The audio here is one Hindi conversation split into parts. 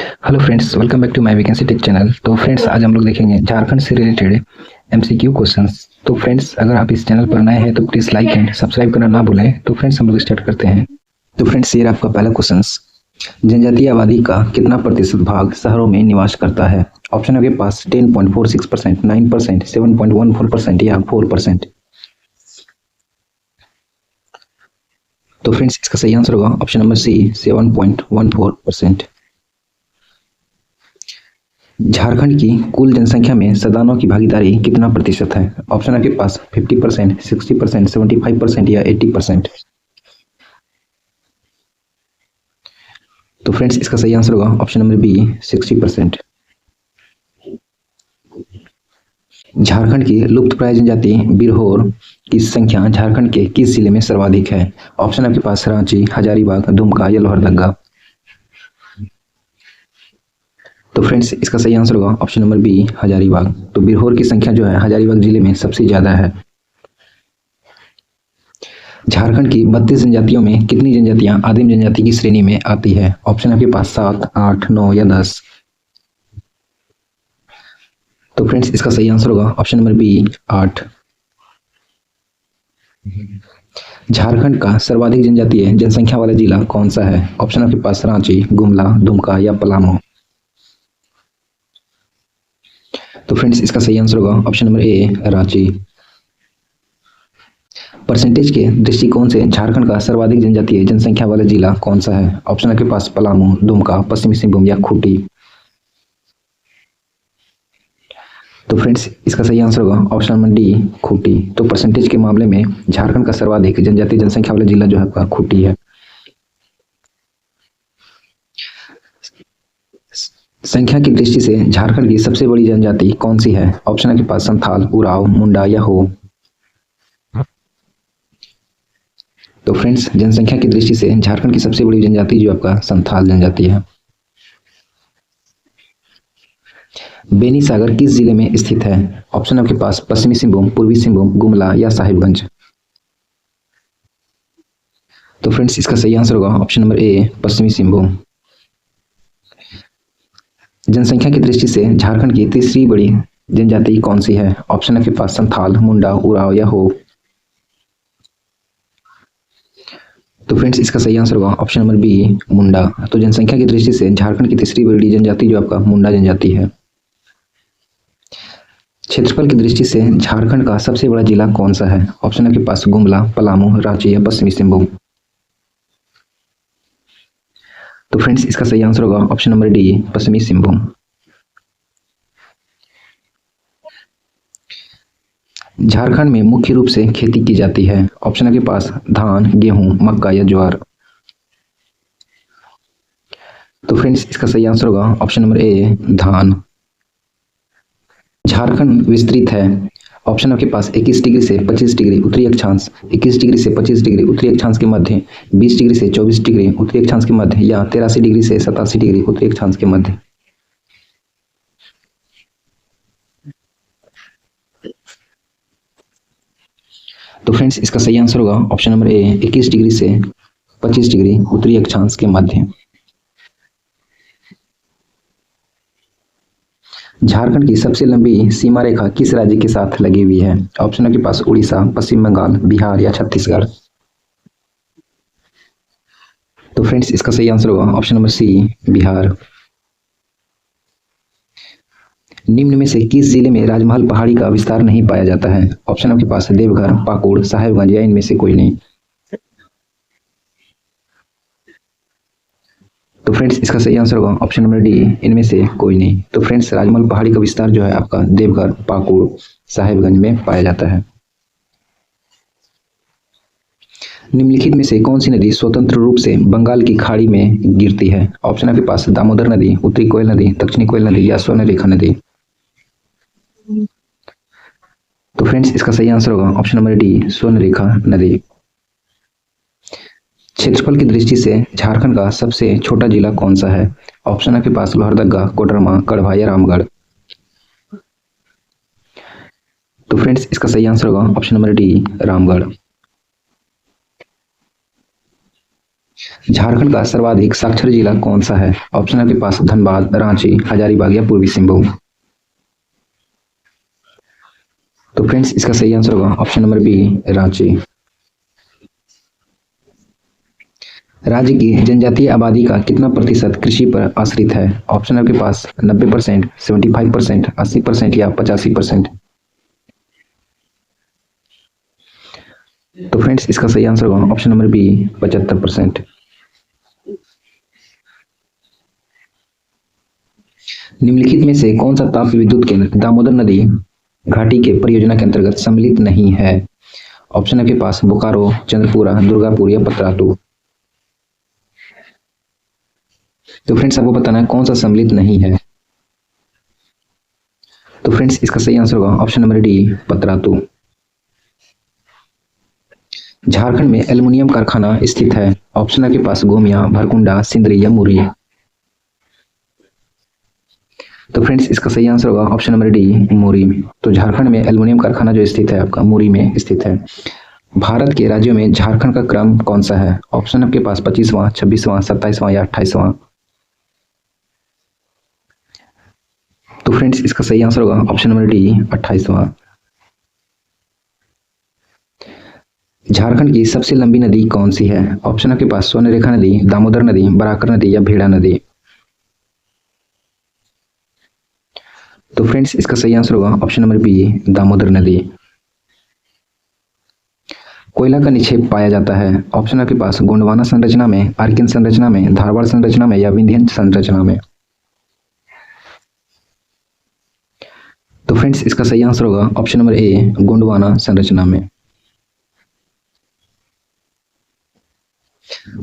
Hello friends, welcome back to my vacancy tech channel. तो फ्रेंड्स, आज हम लोग देखेंगे झारखंड से रिलेटेड एमसीक्यू क्वेश्चंस। तो फ्रेंड्स, अगर आप इस चैनल पर नए हैं तो प्लीज लाइक एंड सब्सक्राइब करना ना भूलें। तो फ्रेंड्स, हम लोग स्टार्ट करते हैं। तो फ्रेंड्स, ये रहा आपका पहला क्वेश्चंस। जनजातीय आबादी का कितना प्रतिशत भाग शहरों में निवास करता है? ऑप्शन आपके पास 10.46%, 9%, 7.14% या 4%। तो फ्रेंड्स, इसका सही आंसर होगा ऑप्शन नंबर सी, 7.14%। झारखंड की कुल जनसंख्या में सदानों की भागीदारी कितना प्रतिशत है? ऑप्शन आपके पास 50%, 60%, 75% या 80%। तो फ्रेंड्स, इसका सही आंसर होगा ऑप्शन नंबर बी, 60%। झारखंड की लुप्तप्राय जनजाति बिरहोर की संख्या झारखंड के किस जिले में सर्वाधिक है? ऑप्शन आपके पास रांची, हजारीबाग, दुमका या लोहरदगा। तो फ्रेंड्स, इसका सही आंसर होगा ऑप्शन नंबर बी, हजारीबाग। तो बिरहोर की संख्या जो है हजारीबाग जिले में सबसे ज्यादा है। झारखंड की 32 जनजातियों में कितनी जनजातियां आदिम जनजाति की श्रेणी में आती है? ऑप्शन आपके पास 7, 8, 9 या 10। तो फ्रेंड्स, इसका सही आंसर होगा ऑप्शन नंबर बी, 8। झारखंड का सर्वाधिक जनजातीय जनसंख्या वाला जिला कौन सा है? ऑप्शन आपके पास रांची, गुमला, दुमका या पलामू। तो फ्रेंड्स, इसका सही आंसर होगा ऑप्शन नंबर ए, रांची। परसेंटेज के दृष्टिकोण से झारखंड का सर्वाधिक जनजातीय जनसंख्या वाला जिला कौन सा है? ऑप्शन आपके पास पलामू, दुमका, पश्चिमी सिंहभूम या खूंटी। तो फ्रेंड्स, इसका सही आंसर होगा ऑप्शन नंबर डी, खूंटी। तो परसेंटेज के मामले में झारखंड का सर्वाधिक जनजातीय जनसंख्या वाला जिला जो है आपका खूंटी है। संख्या की दृष्टि से झारखंड की सबसे बड़ी जनजाति कौन सी है? ऑप्शन आपके पास संथाल, उराव, मुंडा या हो। तो फ्रेंड्स, जनसंख्या की दृष्टि से झारखंड की सबसे बड़ी जनजाति जो आपका संथाल जनजाति है। बेनीसागर किस जिले में स्थित है? ऑप्शन आपके पास पश्चिमी सिंहभूम, पूर्वी सिंहभूम, गुमला या साहिबगंज। तो फ्रेंड्स, इसका सही आंसर होगा ऑप्शन नंबर ए, पश्चिमी सिंहभूम। जनसंख्या की दृष्टि से झारखंड की तीसरी बड़ी जनजाति कौन सी है? ऑप्शन आपके पास संथाल, मुंडा, उराव या हो। तो फ्रेंड्स, इसका सही आंसर होगा ऑप्शन नंबर बी, मुंडा। तो जनसंख्या की दृष्टि से झारखंड की तीसरी बड़ी जनजाति जो आपका मुंडा जनजाति है। क्षेत्रफल की दृष्टि से झारखंड का सबसे बड़ा जिला कौन सा है? ऑप्शन आपके पास गुमला, पलामू, रांची या पश्चिमी सिंहभूम। तो फ्रेंड्स, इसका सही आंसर होगा ऑप्शन नंबर डी, पश्चिमी सिंहभूम। झारखंड में मुख्य रूप से खेती की जाती है। ऑप्शन आपके पास धान, गेहूं, मक्का या ज्वार। तो फ्रेंड्स, इसका सही आंसर होगा ऑप्शन नंबर ए, धान। झारखंड विस्तृत है। ऑप्शन आपके पास 21 डिग्री से 25 डिग्री उत्तरी अक्षांश, 21 डिग्री से 25 डिग्री उत्तरी अक्षांश के मध्य, 20 डिग्री से 24 डिग्री उत्तरी अक्षांश के मध्य या 83 डिग्री से 87 डिग्री उत्तरी अक्षांश के मध्य। तो फ्रेंड्स, इसका सही आंसर होगा ऑप्शन नंबर ए, 21 डिग्री से 25 डिग्री उत्तरी अक्षांश के मध्य। झारखंड की सबसे लंबी सीमा रेखा किस राज्य के साथ लगी हुई है? ऑप्शन आपके पास उड़ीसा, पश्चिम बंगाल, बिहार या छत्तीसगढ़। तो फ्रेंड्स, इसका सही आंसर होगा ऑप्शन नंबर सी, बिहार। निम्न में से किस जिले में राजमहल पहाड़ी का विस्तार नहीं पाया जाता है? ऑप्शन आपके पास देवघर, पाकुड़, साहेबगंज या इनमें से कोई नहीं। तो फ्रेंड्स, इसका सही आंसर होगा ऑप्शन नंबर डी, इनमें से कोई नहीं। तो फ्रेंड्स, राजमहल पहाड़ी का विस्तार जो है आपका देवघर, पाकुड़, साहेबगंज में पाया जाता है। निम्नलिखित में से कौन सी नदी स्वतंत्र रूप से बंगाल की खाड़ी में गिरती है? ऑप्शन आपके पास दामोदर नदी, उत्तरी कोयल नदी, दक्षिणी कोयल नदी या स्वर्णरेखा नदी। तो फ्रेंड्स, इसका सही आंसर होगा ऑप्शन नंबर डी, स्वर्णरेखा नदी। क्षेत्रफल की दृष्टि से झारखंड का सबसे छोटा जिला कौन सा है? ऑप्शन आपके पास लोहरदगा, कोडरमा, गढ़वा या रामगढ़। तो फ्रेंड्स, इसका सही आंसर होगा option number D, Ramgarh. Jharkhand का सर्वाधिक साक्षर जिला कौन सा है? ऑप्शन आपके पास धनबाद, रांची, हजारीबाग या पूर्वी सिंहभूम। तो फ्रेंड्स इसका सही आंसर होगा ऑप्शन नंबर बी, रांची। राज्य की जनजातीय आबादी का कितना प्रतिशत कृषि पर आश्रित है? ऑप्शन आपके पास 90%, 75%, 80% या 85%। तो फ्रेंड्स इसका सही आंसर होगा ऑप्शन नंबर बी, 75%। निम्नलिखित में से कौन सा ताप विद्युत केंद्र दामोदर नदी घाटी के परियोजना के अंतर्गत सम्मिलित नहीं है? ऑप्शन आपके पास बोकारो, चंद्रपुरा, दुर्गापुर या पतरातू। तो फ्रेंड्स आपको बताना है कौन सा सम्मिलित नहीं है। तो फ्रेंड्स इसका सही आंसर होगा option number D, Patratu. Jharkhand में एल्युमिनियम कारखाना स्थित है? ऑप्शन आपके पास गोमिया, भरकुंडा, सिंदरी या मुरी। तो फ्रेंड्स इसका सही आंसर होगा ऑप्शन नंबर डी, मुरी। तो झारखंड में एल्युमिनियम कारखाना जो स्थित है आपका मुरी में स्थित है। भारत के राज्यों में झारखंड का क्रम कौन सा है? ऑप्शन आपके पास 25वां, 26वां, 27वां या 28वां। तो फ्रेंड्स इसका सही आंसर होगा ऑप्शन नंबर डी, 28वां। झारखंड की सबसे लंबी नदी कौन सी है? ऑप्शन आपके पास स्वर्णरेखा नदी, दामोदर नदी, बराकर नदी या भेड़ा नदी। तो फ्रेंड्स इसका सही आंसर होगा ऑप्शन नंबर बी, दामोदर नदी। कोयला का निक्षेप पाया जाता है? ऑप्शन आपके पास गोंडवाना संरचना में, आर्किन संरचना में, धारवाड़ संरचना में या विंध्यन संरचना में। तो फ्रेंड्स इसका सही आंसर होगा ऑप्शन नंबर ए, गोंडवाना संरचना में।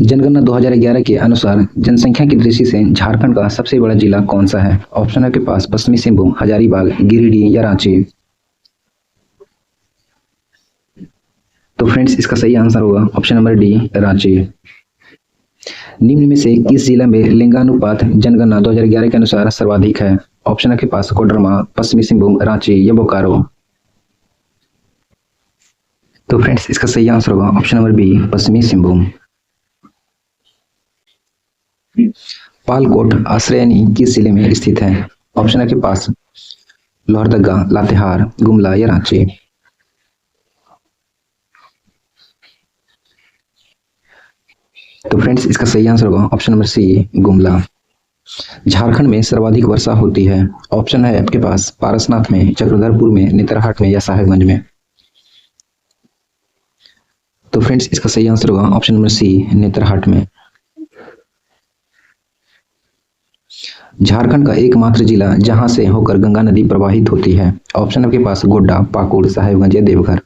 जनगणना 2011 के अनुसार जनसंख्या की दृष्टि से झारखंड का सबसे बड़ा जिला कौन सा है? ऑप्शन आपके पास पश्चिमी सिंहभूम, हजारीबाग, गिरिडीह या रांची। तो फ्रेंड्स इसका सही आंसर होगा ऑप्शन नंबर डी, रांची। निम्न में से किस जिला में लिंगानुपात जनगणना 2011 के अनुसार सर्वाधिक है? ऑप्शन आपके पास कोडरमा, पश्चिमी सिंहभूम, रांची या बोकारो। तो फ्रेंड्स इसका सही आंसर होगा ऑप्शन नंबर बी, पश्चिमी सिंहभूम। पालकोट आश्रयनी किस जिले में स्थित है? ऑप्शन आपके पास लोहरदगा, लातेहार, गुमला या रांची। तो फ्रेंड्स इसका सही आंसर होगा option number C, Gumla. Jharkhand में सर्वाधिक वर्षा होती है? ऑप्शन है आपके पास पारसनाथ में, चक्रधरपुर में, नेतरहाट में या साहेबगंज में। तो फ्रेंड्स इसका सही आंसर होगा ऑप्शन नंबर सी, नेतरहाट में। झारखंड का एकमात्र जिला जहां से होकर गंगा नदी प्रवाहित होती है? ऑप्शन आपके पास गोड्डा, पाकुड़, साहेबगंज या देवघर।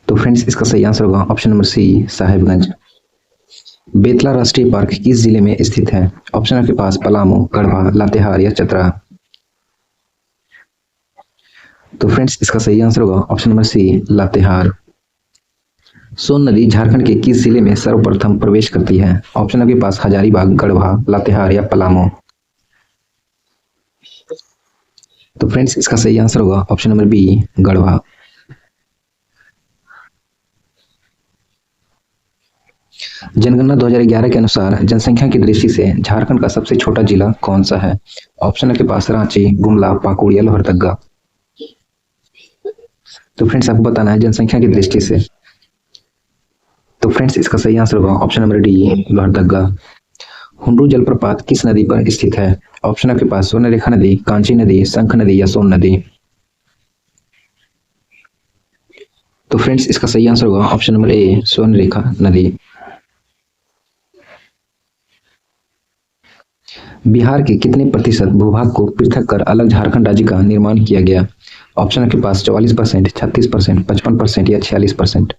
तो फ्रेंड्स इसका सही आंसर होगा option number C, Sahebganj. Betla राष्ट्रीय पार्क किस जिले में स्थित है? ऑप्शन आपके पास पलामू, गढ़वा, लातेहार या चतरा। तो फ्रेंड्स इसका सही आंसर होगा ऑप्शन नंबर सी, लातेहार। सोन नदी झारखंड के किस जिले में सर्वप्रथम प्रवेश करती है? ऑप्शन आपके पास हजारीबाग, गढ़वा, लातेहार या पलामू। तो फ्रेंड्स इसका सही आंसर होगा ऑप्शन नंबर बी, गढ़वा। जनगणना 2011 के अनुसार जनसंख्या की दृष्टि से झारखंड का सबसे छोटा जिला कौन सा है? ऑप्शन आपके पास रांची, गुमला, पाकुड़ या लोहरदगा। तो फ्रेंड्स आपको बताना है जनसंख्या की दृष्टि से। तो फ्रेंड्स इसका सही आंसर होगा option number D, Lohardaga. Hundru जलप्रपात किस नदी पर स्थित है? ऑप्शन आपके पास स्वर्णरेखा नदी, कांची नदी, शंख नदी या सोन नदी। तो फ्रेंड्स इसका सही आंसर होगा ऑप्शन नंबर ए, स्वर्णरेखा नदी। बिहार के कितने प्रतिशत भूभाग को पृथक कर अलग झारखंड राज्य का निर्माण किया गया? ऑप्शन आपके पास 44%, 36%, 55% या 46%।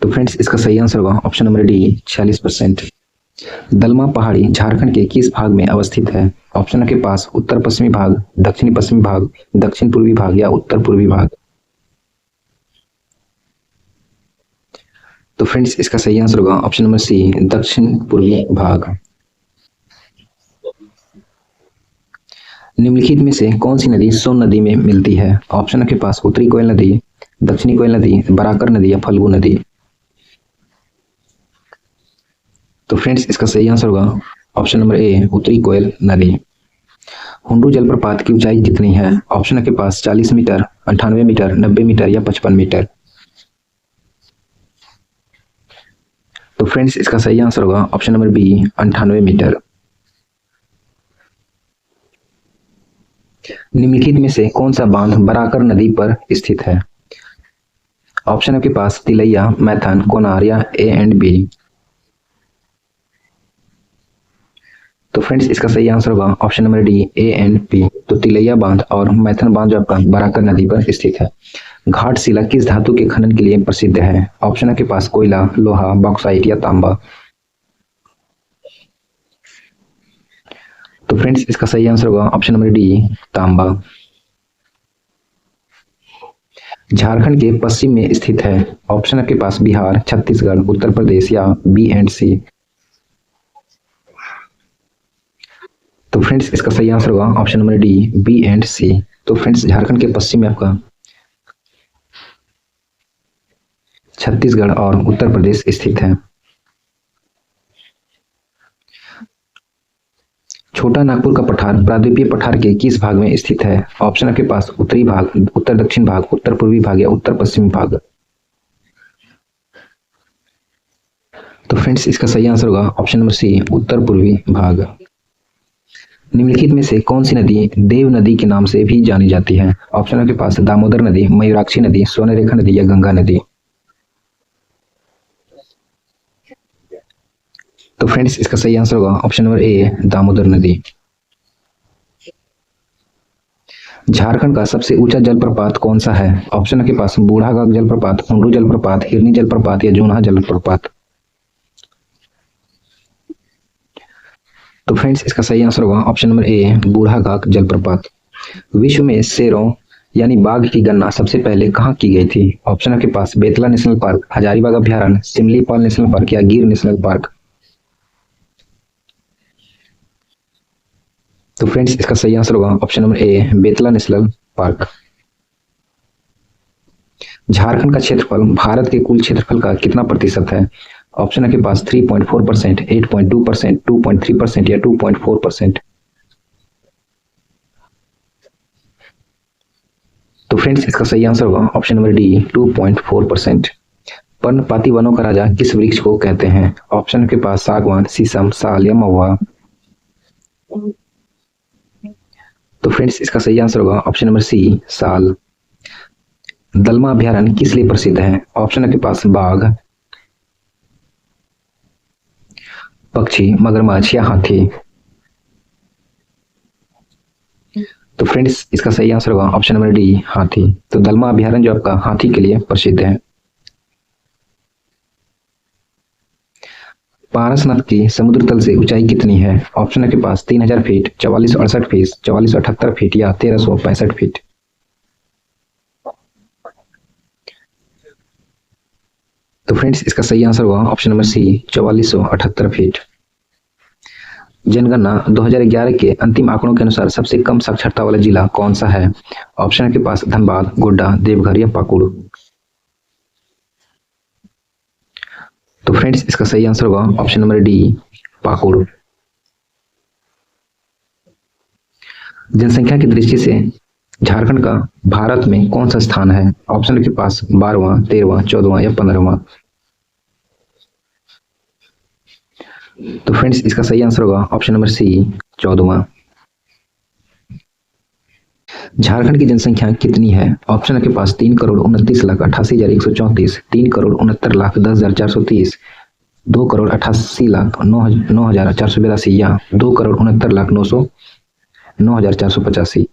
तो फ्रेंड्स इसका सही आंसर होगा ऑप्शन नंबर डी, 46%। दलमा पहाड़ी झारखंड के किस भाग में अवस्थित है? ऑप्शन आपके पास उत्तर पश्चिमी भाग, दक्षिणी पश्चिमी भाग, दक्षिण पूर्वी भाग या उत्तर पूर्वी भाग। तो फ्रेंड्स इसका सही आंसर होगा ऑप्शन नंबर सी, दक्षिण पूर्वी भाग। निम्नलिखित में से कौन सी नदी सोन नदी में मिलती है? ऑप्शन आपके पास उत्तरी कोयल नदी, दक्षिणी कोयल नदी, बराकर नदी या फल्गु नदी। तो फ्रेंड्स इसका सही आंसर होगा ऑप्शन नंबर ए, उत्तरी कोयल नदी। हुंडू जलप्रपात की ऊंचाई कितनी है? ऑप्शन आपके पास 40 मीटर, 98 मीटर, 90 मीटर या 55 मीटर। तो फ्रेंड्स इसका सही आंसर होगा ऑप्शन नंबर बी, 98 मीटर। निम्नलिखित में से कौन सा बांध बराकर नदी पर स्थित है? ऑप्शन आपके पास तिलैया, मैथन, कोनार या ए एंड बी। तो फ्रेंड्स इसका सही आंसर होगा option number D, A and B. तो तिलैया बांध और मैथन बांध जो आपका बराकर नदी पर स्थित है। घाटशिला किस धातु के खनन के लिए प्रसिद्ध है? ऑप्शन आपके पास कोयला, लोहा, बॉक्साइट या तांबा। तो फ्रेंड्स इसका सही आंसर होगा ऑप्शन नंबर डी, तांबा। झारखंड के पश्चिम में स्थित है। ऑप्शन आपके पास बिहार, छत्तीसगढ़, उत्तर प्रदेश या बी एंड सी। तो फ्रेंड्स इसका सही आंसर होगा option number D, B and C. तो फ्रेंड्स झारखंड के पश्चिम में आपका छत्तीसगढ़ और उत्तर प्रदेश स्थित है। छोटा नागपुर का पठार प्रायद्वीपीय पठार के किस भाग में स्थित है? ऑप्शन आपके पास उत्तरी भाग, उत्तर दक्षिण भाग, उत्तर पूर्वी भाग या उत्तर पश्चिमी भाग। तो फ्रेंड्स इसका सही आंसर होगा ऑप्शन नंबर सी, उत्तर पूर्वी भाग। निम्नलिखित में से कौन सी नदी देव नदी के नाम से भी जानी जाती है? ऑप्शन आपके पास दामोदर नदी, मयूराक्षी नदी, स्वर्णरेखा नदी या गंगा नदी। तो फ्रेंड्स इसका सही आंसर होगा ऑप्शन नंबर ए, दामोदर नदी। झारखंड का सबसे ऊंचा जलप्रपात कौन सा है? ऑप्शन आपके पास बूढ़ाघाट जलप्रपात, हुंडू जलप्रपात, हिरनी जलप्रपात या जूना जलप्रपात। तो फ्रेंड्स इसका सही आंसर होगा ऑप्शन नंबर ए, बूढ़ाघाट जलप्रपात। विश्व में शेरों यानी बाघ की गणना सबसे पहले कहाँ की गई थी? ऑप्शन आपके पास बेतला नेशनल पार्क, हजारीबाग अभ्यारण्य, सिमलीपाल नेशनल पार्क या गिर नेशनल पार्क। तो फ्रेंड्स इसका सही आंसर होगा ऑप्शन नंबर ए, बेतला नेशनल पार्क। झारखंड का क्षेत्रफल भारत के कुल क्षेत्रफल का कितना प्रतिशत है? ऑप्शन आपके पास 3.4%, 8.2%, 2.3% या 2.4%। तो फ्रेंड्स इसका सही आंसर होगा ऑप्शन नंबर डी, 2.4%। पर्णपाती वनों का राजा किस वृक्ष को कहते हैं? ऑप्शन के पास सागवान, शीशम, साल या महुआ। तो फ्रेंड्स इसका सही आंसर होगा ऑप्शन नंबर सी, साल। दलमा अभ्यारण्य किस लिए प्रसिद्ध है? ऑप्शन आपके पास बाघ, पक्षी, मगरमच्छ या हाथी। तो फ्रेंड्स इसका सही आंसर होगा ऑप्शन नंबर डी, हाथी। तो दलमा अभ्यारण्य जो आपका हाथी के लिए प्रसिद्ध है। पारसनाथ की समुद्र तल से ऊंचाई कितनी है? ऑप्शन आपके पास 3000 फीट, 4468 फीट, 4478 फीट या 1365 फीट। तो फ्रेंड्स इसका सही आंसर होगा ऑप्शन नंबर सी, 4478 फीट। जनगणना 2011 के अंतिम आंकड़ों के अनुसार सबसे कम साक्षरता वाला जिला कौन सा है? ऑप्शन आपके पास धनबाद, गोड्डा, देवघर या पाकुड़। तो फ्रेंड्स इसका सही आंसर होगा ऑप्शन नंबर डी, पाकुड़। जनसंख्या की दृष्टि से झारखंड का भारत में कौन सा स्थान है? ऑप्शन के पास 12वां, 13वां, 14वां या 15वां। तो फ्रेंड्स इसका सही आंसर होगा ऑप्शन नंबर सी, 14वां। झारखंड की जनसंख्या कितनी है? ऑप्शन के पास 3,29,88,134, 3,69,10,430, 2,88,09,482 या 2,69,9,9,485।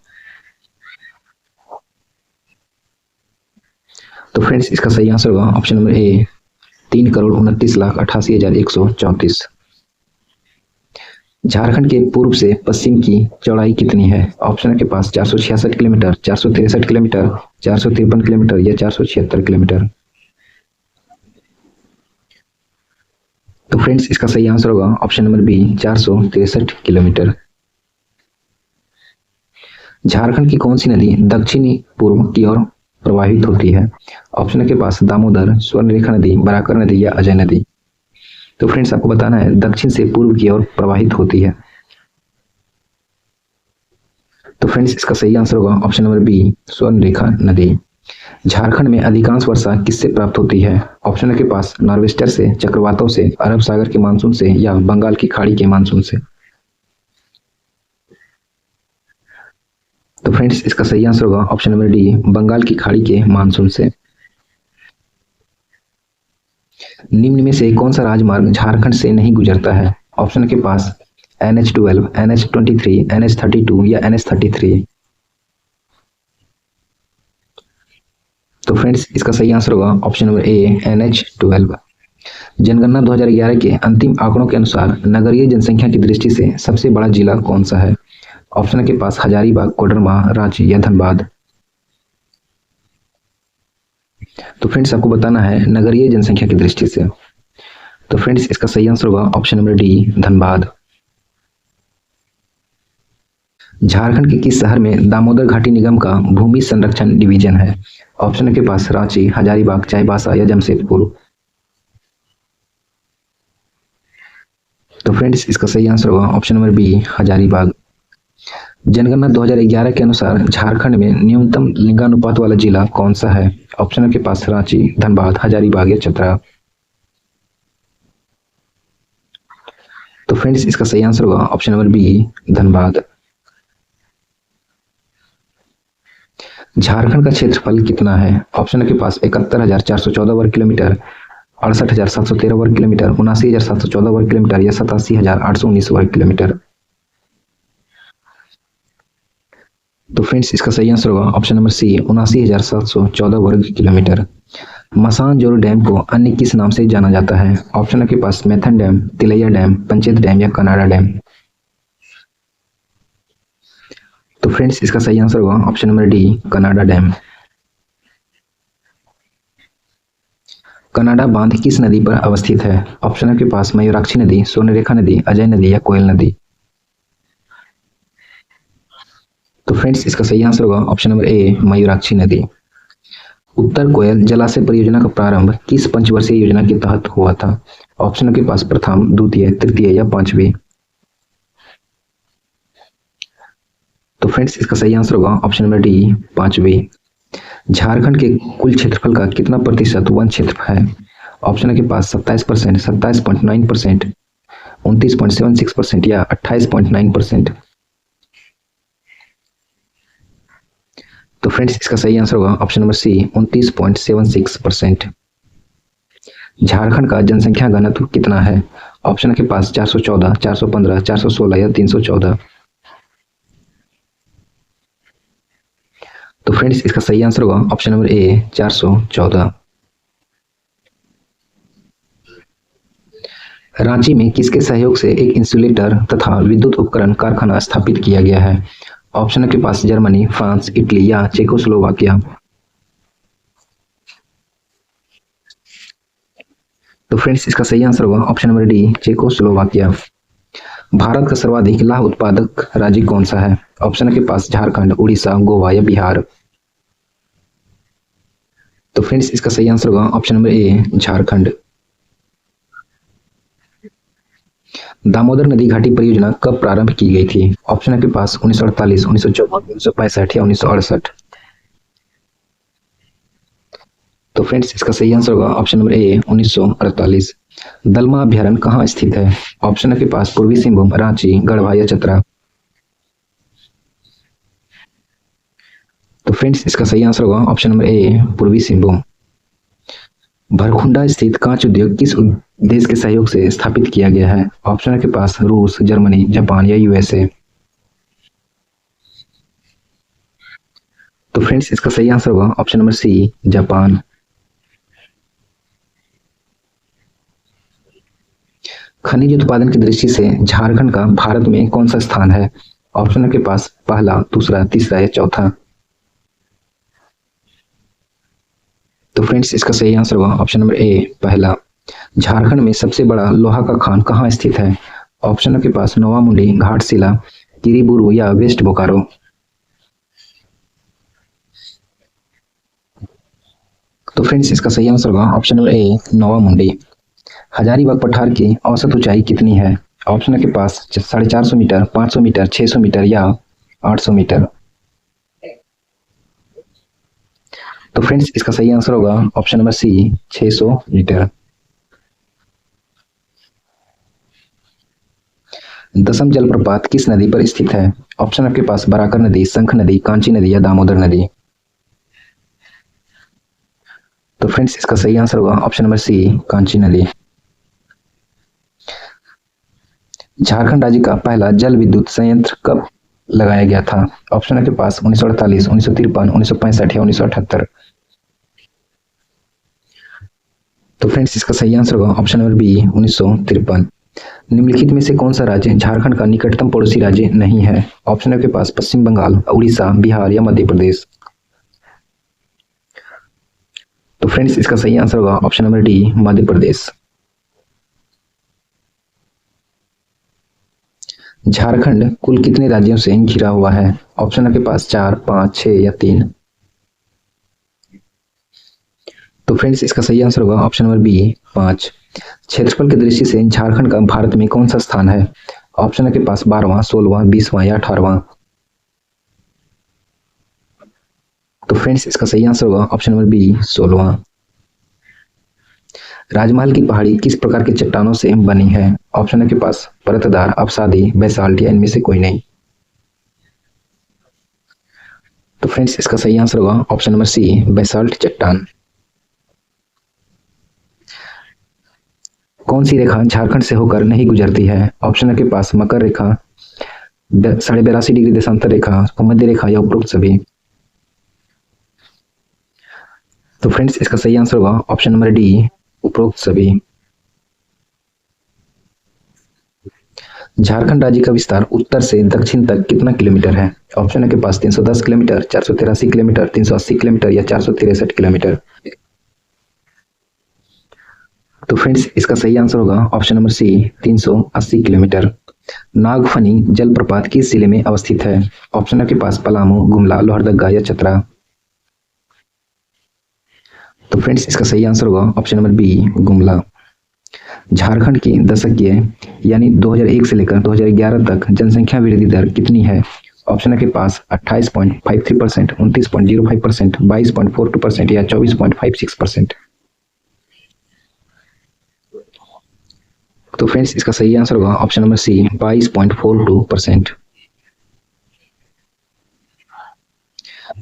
तो फ्रेंड्स इसका सही आंसर होगा ऑप्शन नंबर ए, 3,29,88,134। झारखंड के पूर्व से पश्चिम की चौड़ाई कितनी है? ऑप्शन के पास 466 किलोमीटर, 463 किलोमीटर, 453 किलोमीटर या 476 किलोमीटर। तो फ्रेंड्स इसका सही आंसर होगा option number B, 463 kilometre. Jharkhand की कौन सी नदी दक्षिणी पूर्व की ओर प्रवाहित होती है? ऑप्शन के पास दामोदर, स्वर्णरेखा नदी, बराकर नदी या अजय नदी। तो फ्रेंड्स आपको बताना है दक्षिण से पूर्व की ओर प्रवाहित होती है। तो फ्रेंड्स इसका सही आंसर होगा ऑप्शन नंबर बी, स्वर्णरेखा नदी। झारखंड में अधिकांश वर्षा किससे प्राप्त होती है? ऑप्शन के पास नॉर्वेस्टर से, चक्रवातों से, अरब सागर के मानसून से या बंगाल की खाड़ी के मानसून से। तो फ्रेंड्स इसका सही आंसर होगा ऑप्शन नंबर डी, बंगाल की खाड़ी के मानसून से। निम्न में से कौन सा राजमार्ग झारखंड से नहीं गुजरता है? ऑप्शन के पास NH12, NH23, NH32 या NH33। तो फ्रेंड्स इसका सही आंसर होगा ऑप्शन नंबर ए, NH12। जनगणना 2011 के अंतिम आंकड़ों के अनुसार नगरीय जनसंख्या की दृष्टि से सबसे बड़ा जिला कौन सा है? ऑप्शन के पास हजारीबाग, कोडरमा, रांची या धनबाद। तो फ्रेंड्स आपको बताना है नगरीय जनसंख्या की दृष्टि से। तो फ्रेंड्स इसका सही आंसर होगा option number D, Dhanbad. Jharkhand के किस शहर में दामोदर घाटी निगम का भूमि संरक्षण डिवीजन है? ऑप्शन के पास रांची, हजारीबाग, चाईबासा या जमशेदपुर। तो फ्रेंड्स इसका सही आंसर होगा ऑप्शन नंबर बी, हजारीबाग। जनगणना 2011 के अनुसार झारखंड में न्यूनतम लिंगानुपात वाला जिला कौन सा है? ऑप्शन के पास रांची, धनबाद, हजारीबाग या चतरा। तो फ्रेंड्स इसका सही आंसर होगा option number B, Dhanbad. Jharkhand का क्षेत्रफल कितना है? ऑप्शन के पास 71,414 वर्ग किलोमीटर, 68,713 वर्ग किलोमीटर, 79,714 वर्ग किलोमीटर या 87,819 वर्ग किलोमीटर। तो फ्रेंड्स इसका सही आंसर होगा ऑप्शन नंबर सी, 79,714 वर्ग किलोमीटर। मसान जोरू डैम को अन्य किस नाम से जाना जाता है? ऑप्शन के पास Maithon dam, Tilaiya dam, Panchet dam या कनाडा डैम। तो फ्रेंड्स इसका सही आंसर होगा option number D, Canada dam. Canada बांध किस नदी पर अवस्थित है? ऑप्शन के पास मयूराक्षी नदी, स्वर्णरेखा नदी, अजय नदी या कोयल नदी। तो फ्रेंड्स इसका सही आंसर होगा ऑप्शन नंबर ए, मयूराक्षी नदी। उत्तर कोयल जलाशय परियोजना का प्रारंभ किस पंचवर्षीय योजना के तहत हुआ था? ऑप्शन के पास प्रथम, द्वितीय, तृतीय या पांचवी। तो फ्रेंड्स इसका सही आंसर होगा ऑप्शन नंबर डी, पांचवी। झारखंड के कुल क्षेत्रफल का कितना प्रतिशत वन क्षेत्र है? ऑप्शन के पास 27%, 27.9%, 29.76% या 28.9%। तो फ्रेंड्स इसका सही आंसर होगा ऑप्शन नंबर सी, 29.76%। झारखंड का जनसंख्या घनत्व कितना है? ऑप्शन के पास 414, 415, 416 या 314। तो फ्रेंड्स इसका सही आंसर होगा ऑप्शन नंबर ए, 414। रांची में किसके सहयोग से एक इंसुलेटर तथा विद्युत उपकरण कारखाना स्थापित किया गया है? ऑप्शन के पास जर्मनी, फ्रांस, इटली या चेकोस्लोवाकिया। तो फ्रेंड्स इसका सही आंसर होगा option number D, Czechoslovakia. Bharat का सर्वाधिक लाह उत्पादक राज्य कौन सा है? ऑप्शन के पास झारखंड, उड़ीसा, गोवा या बिहार। तो फ्रेंड्स इसका सही आंसर होगा ऑप्शन नंबर ए, झारखंड। दामोदर नदी घाटी परियोजना कब प्रारंभ की गई थी? ऑप्शन के पास 1948, 1954, 1965 या 1968। तो फ्रेंड्स इसका सही आंसर होगा ऑप्शन नंबर ए, 1948। दलमा अभ्यारण्य कहाँ स्थित है? ऑप्शन के पास पूर्वी सिंहभूम, रांची, गढ़वा या चतरा। तो फ्रेंड्स इसका सही आंसर होगा ऑप्शन नंबर ए, पूर्वी सिंहभूम। भरखुंडा स्थित कांच उद्योग किस देश के सहयोग से स्थापित किया गया है? ऑप्शन के पास रूस, जर्मनी, जापान या यूएसए। तो फ्रेंड्स इसका सही आंसर होगा ऑप्शन नंबर सी, जापान। खनिज उत्पादन की दृष्टि से झारखंड का भारत में कौन सा स्थान है? ऑप्शन के पास पहला, दूसरा, तीसरा या चौथा। तो फ्रेंड्स इसका सही आंसर होगा ऑप्शन नंबर ए, पहला। झारखंड में सबसे बड़ा लोहा का खान कहाँ स्थित है? ऑप्शन के पास नोवामुंडी, घाटशिला, किरीबुरू या वेस्ट बोकारो। तो फ्रेंड्स इसका सही आंसर होगा ऑप्शन नंबर ए नौवा मुंडी। हजारीबाग पठार की औसत ऊंचाई कितनी है? ऑप्शन के पास 450 मीटर, 500 मीटर, 600 मीटर या 800 मीटर। तो फ्रेंड्स इसका सही आंसर होगा ऑप्शन नंबर सी 600 मीटर। दसम जलप्रपात किस नदी पर स्थित है? ऑप्शन आपके पास बराकर नदी, शंख नदी, कांची नदी या दामोदर नदी। तो फ्रेंड्स इसका सही आंसर होगा ऑप्शन नंबर सी कांची नदी। झारखंड राज्य का पहला जल विद्युत संयंत्र कब लगाया गया था? ऑप्शन के पास 1948, 1953, 1965 या 1978। तो फ्रेंड्स इसका सही आंसर होगा ऑप्शन नंबर बी 1953। निम्नलिखित में से कौन सा राज्य झारखंड का निकटतम पड़ोसी राज्य नहीं है? ऑप्शन के पास पश्चिम बंगाल, उड़ीसा, बिहार या मध्य प्रदेश। तो फ्रेंड्स इसका सही आंसर होगा option number D Madhya Pradesh. Jharkhand कुल कितने राज्यों से घिरा हुआ है? ऑप्शन आपके पास 4, 5, 6 या 3। तो फ्रेंड्स इसका सही आंसर होगा ऑप्शन नंबर बी 5। क्षेत्रफल की दृष्टि से झारखंड का भारत में कौन सा स्थान है? ऑप्शन के पास 12वां, 16वां, 20वां या 18वां। तो फ्रेंड्स इसका सही आंसर होगा ऑप्शन नंबर बी 16वां। राजमहल की पहाड़ी किस प्रकार की चट्टानों से बनी है? ऑप्शन के पास परतदार, अवसादी, बेसाल्ट या इनमें से कोई नहीं। तो फ्रेंड्स इसका सही आंसर होगा ऑप्शन नंबर सी बेसाल्ट चट्टान। कौन सी रेखा झारखंड से होकर नहीं गुजरती है? ऑप्शन के पास मकर रेखा, 82.5 डिग्री देशांतर रेखा, भूमध्य रेखा या उपरोक्त सभी। तो फ्रेंड्स इसका सही आंसर होगा ऑप्शन नंबर डी उपरोक्त सभी। झारखंड राज्य का विस्तार उत्तर से दक्षिण तक कितना किलोमीटर है? ऑप्शन के पास 310 किलोमीटर, 483 किलोमीटर, 380 किलोमीटर या 463 किलोमीटर। तो फ्रेंड्स इसका सही आंसर होगा ऑप्शन नंबर सी 380 किलोमीटर। नागफनी जलप्रपात किस जिले में अवस्थित है? ऑप्शन के पास पलामू, गुमला, लोहरदगा या चतरा। तो फ्रेंड्स इसका सही आंसर होगा option number B Gumla. Jharkhand की दशकीय यानी 2001 से लेकर 2011 तक जनसंख्या वृद्धि दर कितनी है? ऑप्शन के पास 28.53%, 29.05%, 22.42% या 24.56%। तो फ्रेंड्स इसका सही आंसर होगा ऑप्शन नंबर सी 22.42%।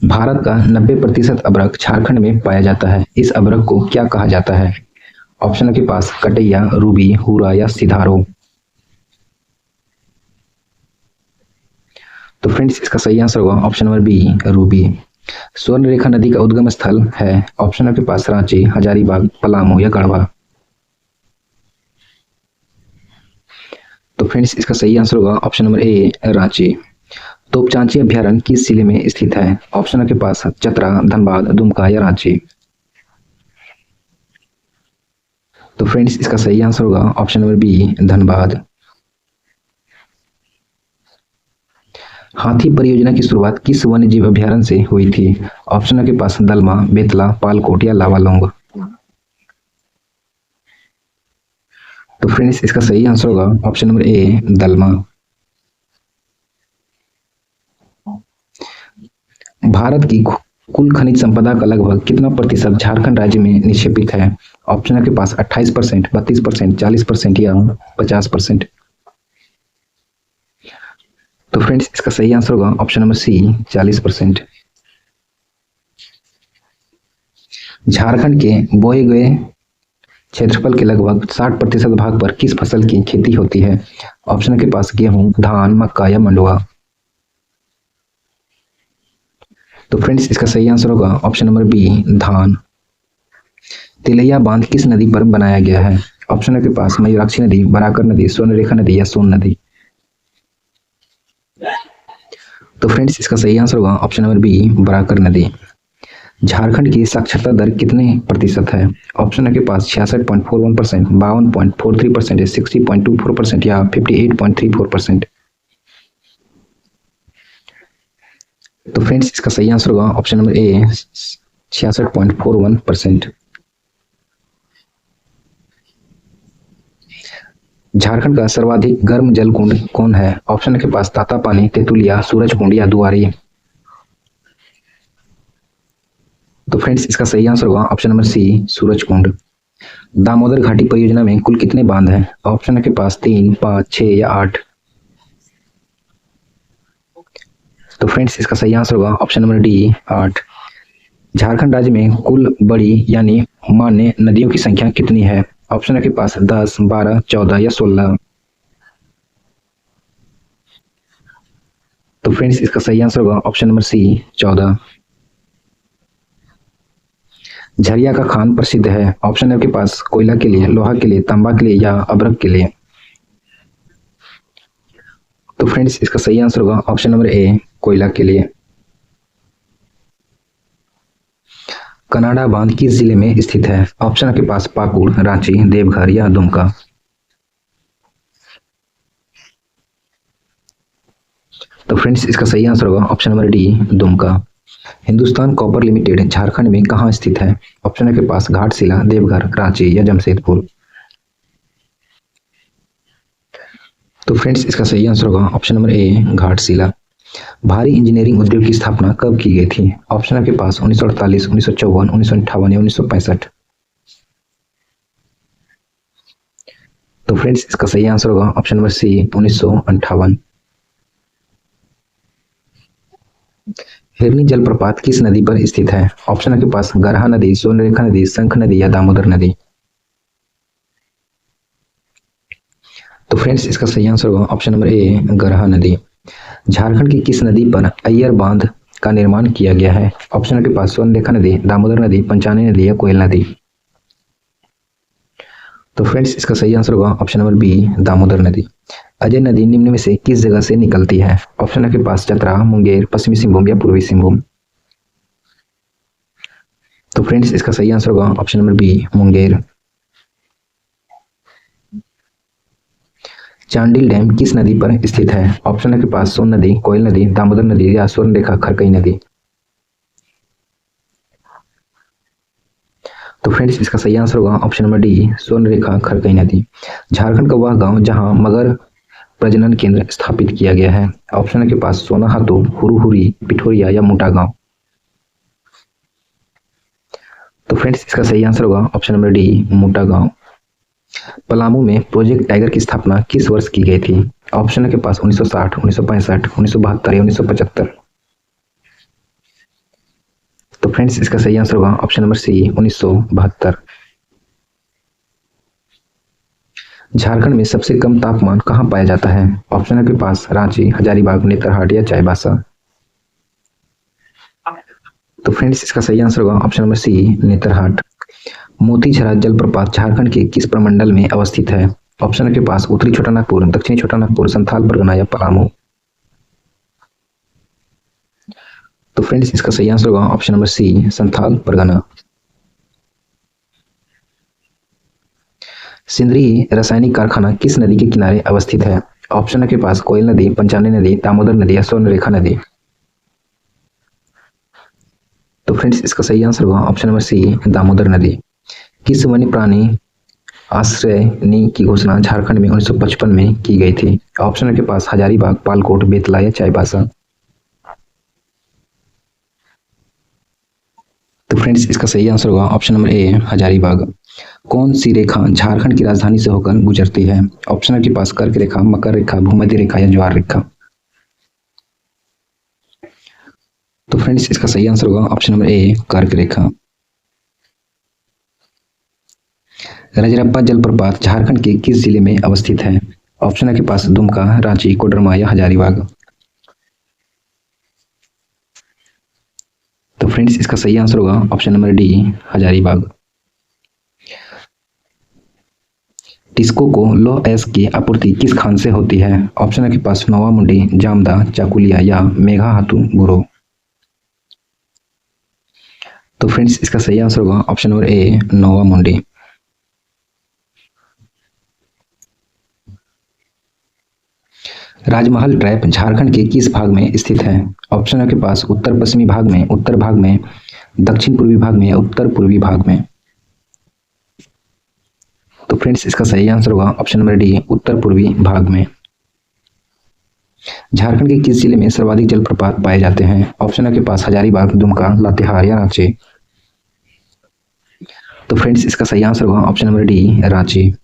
भारत का 90% अभ्रक झारखंड में पाया जाता है। इस अभ्रक को क्या कहा जाता है? ऑप्शन के पास कटैया, रूबी, हुरा या सिधारो। तो फ्रेंड्स इसका सही आंसर होगा ऑप्शन नंबर बी रूबी। स्वर्णरेखा नदी का उद्गम स्थल है? ऑप्शन के पास रांची, हजारीबाग, पलामू या गढ़वा। तो फ्रेंड्स इसका सही आंसर होगा ऑप्शन नंबर ए रांची। तोपचांची अभ्यारण्य किस जिले में स्थित है? ऑप्शन के पास चतरा, धनबाद, दुमका या रांची। तो फ्रेंड्स इसका सही आंसर होगा ऑप्शन नंबर बी धनबाद। हाथी परियोजना की शुरुआत किस वन्य जीव अभ्यारण्य से हुई थी? ऑप्शन के पास दलमा, बेतला, पालकोट या लावालौंग। तो फ्रेंड्स इसका सही आंसर होगा ऑप्शन नंबर ए दलमा। भारत की कुल खनिज संपदा का लगभग कितना प्रतिशत झारखंड राज्य में निक्षेपित है? ऑप्शन के पास 28%, 32%, 40% या 50%। तो फ्रेंड्स इसका सही आंसर होगा ऑप्शन नंबर सी 40%। झारखंड के बोए गए क्षेत्रफल के लगभग 60% भाग पर किस फसल की खेती होती है? ऑप्शन के पास गेहूं, धान, मक्का या मंडुआ। तो फ्रेंड्स इसका सही आंसर होगा ऑप्शन नंबर बी धान। तिलैया बांध किस नदी पर बनाया गया है? ऑप्शन के पास मयूराक्षी नदी, बराकर नदी, स्वर्णरेखा नदी या सोन नदी। तो फ्रेंड्स इसका सही आंसर होगा ऑप्शन नंबर बी बराकर नदी। झारखंड की साक्षरता दर कितने प्रतिशत है? ऑप्शन के पास 66.41%, 52.43%, 60.24% या 58.34%। तो फ्रेंड्स इसका सही आंसर होगा ऑप्शन नंबर ए 66.41%। झारखंड का सर्वाधिक गर्म जल कुंड कौन है? ऑप्शन के पास तातापानी, तेतुलिया, सूरज कुंड या दुआरी। तो फ्रेंड्स इसका सही आंसर होगा ऑप्शन नंबर सी, सूरज कुंड। दामोदर घाटी परियोजना में कुल कितने बांध हैं? ऑप्शन के पास 3, 5, 6 या 8। तो फ्रेंड्स इसका सही आंसर होगा ऑप्शन नंबर डी, 8। झारखंड राज्य में कुल बड़ी यानी मान्य नदियों की संख्या कितनी है? ऑप्शन के पास 10, 12, 14 या 16। तो फ्रेंड्स इसका सही आंसर होगा ऑप्शन नंबर सी, 14। झरिया का खान प्रसिद्ध है? ऑप्शन आपके पास कोयला के लिए, लोहा के लिए, तांबा के लिए या अभ्रक के लिए। तो फ्रेंड्स इसका सही आंसर होगा ऑप्शन नंबर ए, कोयला के लिए। कनाडा बांध किस जिले में स्थित है? ऑप्शन आपके पास पाकुड़, रांची, देवघर या दुमका। तो फ्रेंड्स इसका सही आंसर होगा option number D, Dumka. Hindustan copper limited Jharkhand में कहाँ स्थित है? ऑप्शन के पास घाटशिला, देवघर, रांची या जमशेदपुर। तो फ्रेंड्स इसका सही आंसर होगा ऑप्शन नंबर ए, घाटशिला। भारी इंजीनियरिंग उद्योग की स्थापना कब की गई थी? ऑप्शन के पास 1948, 1954, 1958 या 1965। तो फ्रेंड्स इसका सही आंसर होगा ऑप्शन नंबर सी, 1958। हिरनी जलप्रपात किस नदी पर स्थित है? ऑप्शन के पास गरहा नदी, स्वर्णरेखा नदी, शंख नदी या दामोदर नदी। तो फ्रेंड्स इसका सही आंसर होगा ऑप्शन नंबर ए, गरहा नदी। झारखंड की किस नदी पर अय्यर बांध का निर्माण किया गया है? ऑप्शन के पास स्वर्णरेखा नदी, दामोदर नदी, पंचानी नदी या कोयल नदी। तो फ्रेंड्स इसका सही आंसर होगा ऑप्शन नंबर बी, दामोदर नदी। अजय नदी निम्न में से किस जगह से निकलती है? ऑप्शन के पास चतरा, मुंगेर, पश्चिमी सिंहभूम या पूर्वी सिंहभूम। तो फ्रेंड्स इसका सही आंसर होगा option number B, Munger. Chandil dam किस नदी पर स्थित है? ऑप्शन के पास सोन नदी, कोयल नदी, दामोदर नदी या स्वर्णरेखा खरकई नदी। तो फ्रेंड्स इसका सही आंसर होगा option number D, Swarnarekha Kharkai नदी। झारखंड का वह गांव जहां मगर प्रजनन केंद्र स्थापित किया गया है? ऑप्शन के पास सोनाहातू, हुरुहुरी, पिठोरिया या मोटा गांव। तो फ्रेंड्स इसका सही आंसर होगा ऑप्शन नंबर डी, मोटा गांव। पलामू में प्रोजेक्ट टाइगर की स्थापना किस वर्ष की गई थी? ऑप्शन के पास 1960, 1965, 1972 या 1975। तो फ्रेंड्स इसका सही आंसर होगा ऑप्शन नंबर सी, 1972। झारखंड में सबसे कम तापमान कहाँ पाया जाता है? ऑप्शन के पास रांची, हजारीबाग, नेतरहाट या चाईबासा। तो फ्रेंड्स इसका सही आंसर होगा ऑप्शन नंबर सी, नेतरहाट। मोतीझरा जलप्रपात झारखंड के किस प्रमंडल में अवस्थित है? ऑप्शन के पास उत्तरी छोटानागपुर, दक्षिणी छोटानागपुर, संथाल परगना या पलामू। तो फ्रेंड्स इसका सही आंसर होगा option number C, Santhal Pargana. Sindri रासायनिक कारखाना किस नदी के किनारे अवस्थित है? ऑप्शन के पास कोयल नदी, पंचानी नदी, दामोदर नदी या स्वर्णरेखा नदी। तो फ्रेंड्स इसका सही आंसर होगा ऑप्शन नंबर सी, दामोदर नदी। किस वन्य प्राणी आश्रयनी की घोषणा झारखंड में 1955 में की गई थी? ऑप्शन के पास हजारीबाग, पालकोट, बेतला या चाईबासा। तो फ्रेंड्स इसका सही आंसर होगा ऑप्शन नंबर ए, हजारीबाग। कौन सी रेखा झारखंड की राजधानी से होकर गुजरती है? ऑप्शन के पास कर्क रेखा, मकर रेखा, भूमध्य रेखा या ज्वार रेखा। तो फ्रेंड्स इसका सही आंसर होगा ऑप्शन नंबर ए, कर्क रेखा। रजरप्पा जलप्रपात झारखंड के किस जिले में अवस्थित है? ऑप्शन के पास दुमका, रांची, कोडरमा या हजारीबाग। तो फ्रेंड्स इसका सही आंसर होगा option number D, Hazaribagh. TISCO को लौह अयस्क की आपूर्ति किस खान से होती है? ऑप्शन के पास नोवा मुंडी, जामदा, चाकुलिया या मेघाहातु बुरो। तो फ्रेंड्स इसका सही आंसर होगा ऑप्शन नंबर ए, नोवा मुंडी। राजमहल ट्रैप झारखंड के किस भाग में स्थित है? ऑप्शन के पास उत्तर पश्चिमी भाग में, उत्तर भाग में, दक्षिण पूर्वी भाग में या उत्तर पूर्वी भाग में? तो फ्रेंड्स इसका सही आंसर होगा ऑप्शन नंबर डी, उत्तर पूर्वी भाग में। झारखंड के किस जिले में सर्वाधिक जलप्रपात पाए जाते हैं? ऑप्शन आपके पास हजारीबाग, दुमका, लातेहार या रांची। तो फ्रेंड्स इसका सही आंसर होगा option number D, Ranchi.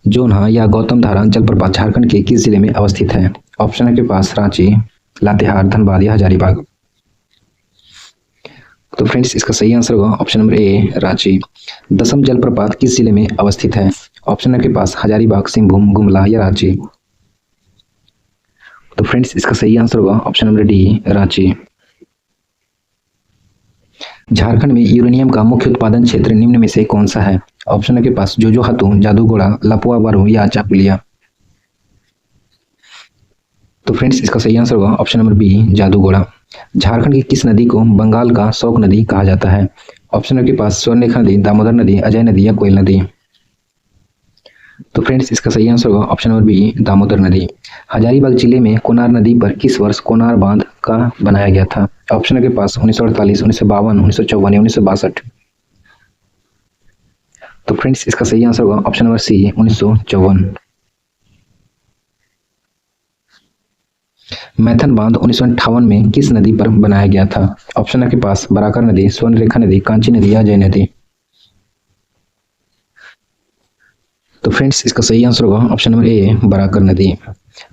Jonha या गौतम धारा जलप्रपात झारखंड के किस जिले में अवस्थित है? ऑप्शन आपके पास रांची, लातेहार, धनबाद या हजारीबाग। तो फ्रेंड्स इसका सही आंसर होगा ऑप्शन नंबर ए, रांची। दसम जलप्रपात किस जिले में अवस्थित है? ऑप्शन आपके पास हजारीबाग, सिंहभूम, गुमला या रांची। तो फ्रेंड्स इसका सही आंसर होगा option number D, Ranchi. Jharkhand में यूरेनियम का मुख्य उत्पादन क्षेत्र निम्न में से कौन सा है? ऑप्शन के पास जोजोहातू, जादूगोड़ा, लपुआ बारू या चाकुलिया। तो फ्रेंड्स इसका सही आंसर होगा option number B, Jaduguda. Jharkhand की किस नदी को बंगाल का शोक नदी कहा जाता है? ऑप्शन के पास स्वर्णरेखा नदी, दामोदर नदी, अजय नदी या कोयल नदी। तो फ्रेंड्स इसका सही आंसर होगा ऑप्शन नंबर बी, दामोदर नदी। हजारीबाग जिले में कोनार नदी पर किस वर्ष कोनार बांध का बनाया गया था? ऑप्शन के पास 1948, 1952, 1954 या 1962। तो फ्रेंड्स इसका सही आंसर होगा ऑप्शन नंबर सी, 1954। मैथन बांध 1958 में किस नदी पर बनाया गया था? ऑप्शन के पास बराकर नदी, स्वर्णरेखा नदी, कांची नदी या जय नदी। तो फ्रेंड्स इसका सही आंसर होगा ऑप्शन नंबर ए, बराकर नदी।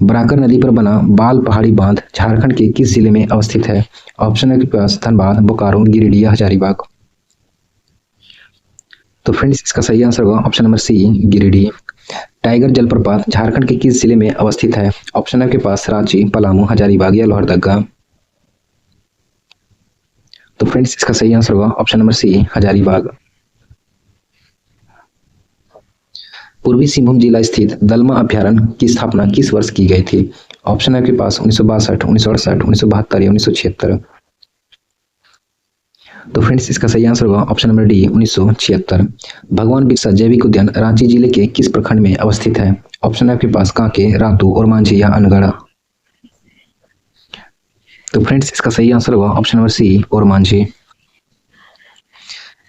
बराकर नदी पर बना बाल पहाड़ी बांध झारखंड के किस जिले में अवस्थित है? ऑप्शन के पास धनबाद, बोकारो, गिरिडीह या हजारीबाग। तो फ्रेंड्स इसका सही आंसर होगा option number C, Giridih. Tiger जलप्रपात झारखंड के किस जिले में अवस्थित है? ऑप्शन के पास रांची, पलामू, हजारीबाग या लोहरदगा। तो फ्रेंड्स इसका सही आंसर होगा ऑप्शन नंबर सी, हजारीबाग। पूर्वी सिंहभूम जिला स्थित दलमा अभ्यारण्य की स्थापना किस वर्ष की गई थी? ऑप्शन है के पास 1962, 1968, 1972 या 1976। तो फ्रेंड्स इसका सही आंसर होगा ऑप्शन नंबर डी, 1976। भगवान बिरसा जैविक उद्यान रांची जिले के किस प्रखंड में अवस्थित है? ऑप्शन है आपके पास कांके, रातू, ओरमांझी या अनगढ़। तो फ्रेंड्स इसका सही आंसर होगा option number C, Ormanjhi.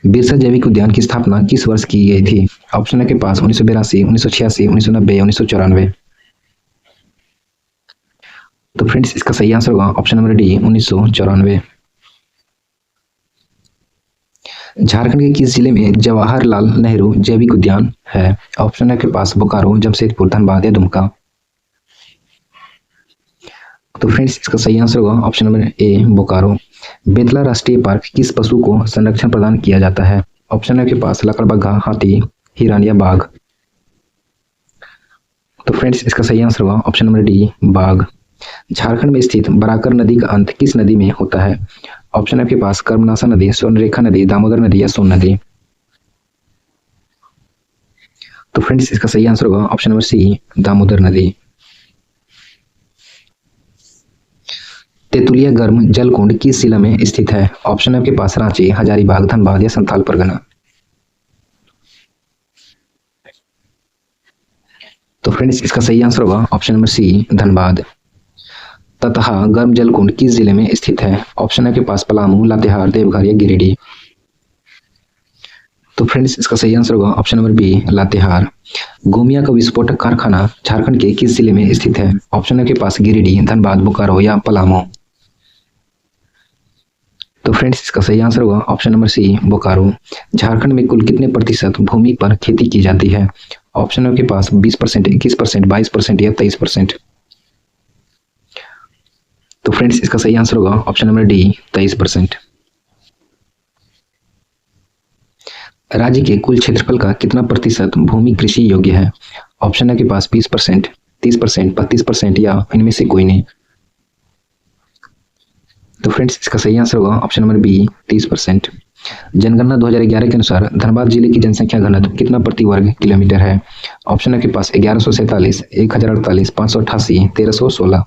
Birsa जैविक उद्यान की स्थापना किस वर्ष की गई थी? ऑप्शन है के पास 1982, 1986, 1990 या 1994। तो फ्रेंड्स इसका सही आंसर होगा ऑप्शन नंबर डी, 1994। झारखंड के किस जिले में जवाहरलाल नेहरू जैविक उद्यान है? ऑप्शन है के पास बोकारो, जमशेदपुर, धनबाद या दुमका। तो फ्रेंड्स इसका सही आंसर होगा ऑप्शन नंबर ए, बोकारो। बेतला राष्ट्रीय पार्क किस पशु को संरक्षण प्रदान किया जाता है? ऑप्शन है के पास लकड़बग्घा, हाथी, हिरण या बाघ। तो फ्रेंड्स इसका सही आंसर होगा ऑप्शन नंबर डी, बाघ। झारखंड में स्थित बराकर नदी का अंत किस नदी में होता है? ऑप्शन है के पास कर्मनाशा नदी, स्वर्णरेखा नदी, दामोदर नदी या सोन नदी। तो फ्रेंड्स इसका सही आंसर होगा ऑप्शन नंबर सी, दामोदर नदी। तेतुलिया गर्म जलकुंड किस जिला में स्थित है? ऑप्शन है के पास रांची, हजारीबाग, धनबाद या संथाल परगना। तो फ्रेंड्स इसका सही आंसर होगा ऑप्शन नंबर सी, धनबाद। ततहा गर्म जलकुंड किस जिले में स्थित है? ऑप्शन है के पास पलामू, लातेहार, देवघर या गिरिडीह। तो फ्रेंड्स इसका सही आंसर होगा option number B, Latehar. Gomia का विस्फोटक कारखाना झारखंड के किस जिले में स्थित है? ऑप्शन है के पास गिरिडीह, धनबाद, बोकारो या पलामू। तो फ्रेंड्स इसका सही आंसर होगा option number C, Bokaro. Jharkhand में कुल कितने प्रतिशत भूमि पर खेती की जाती है? ऑप्शन है के पास 20%, 21%, 22% या 23%। तो फ्रेंड्स इसका सही आंसर होगा ऑप्शन नंबर डी, 23%। राज्य के कुल क्षेत्रफल का कितना प्रतिशत भूमि कृषि योग्य है? ऑप्शन है के पास 20%, 30%, 32% या इनमें से कोई नहीं। तो फ्रेंड्स इसका सही आंसर होगा ऑप्शन नंबर बी, 30%। जनगणना 2011 के अनुसार धनबाद जिले की जनसंख्या घनत्व कितना प्रति वर्ग किलोमीटर है? ऑप्शन है के पास 1147, 1048, 588, 1316।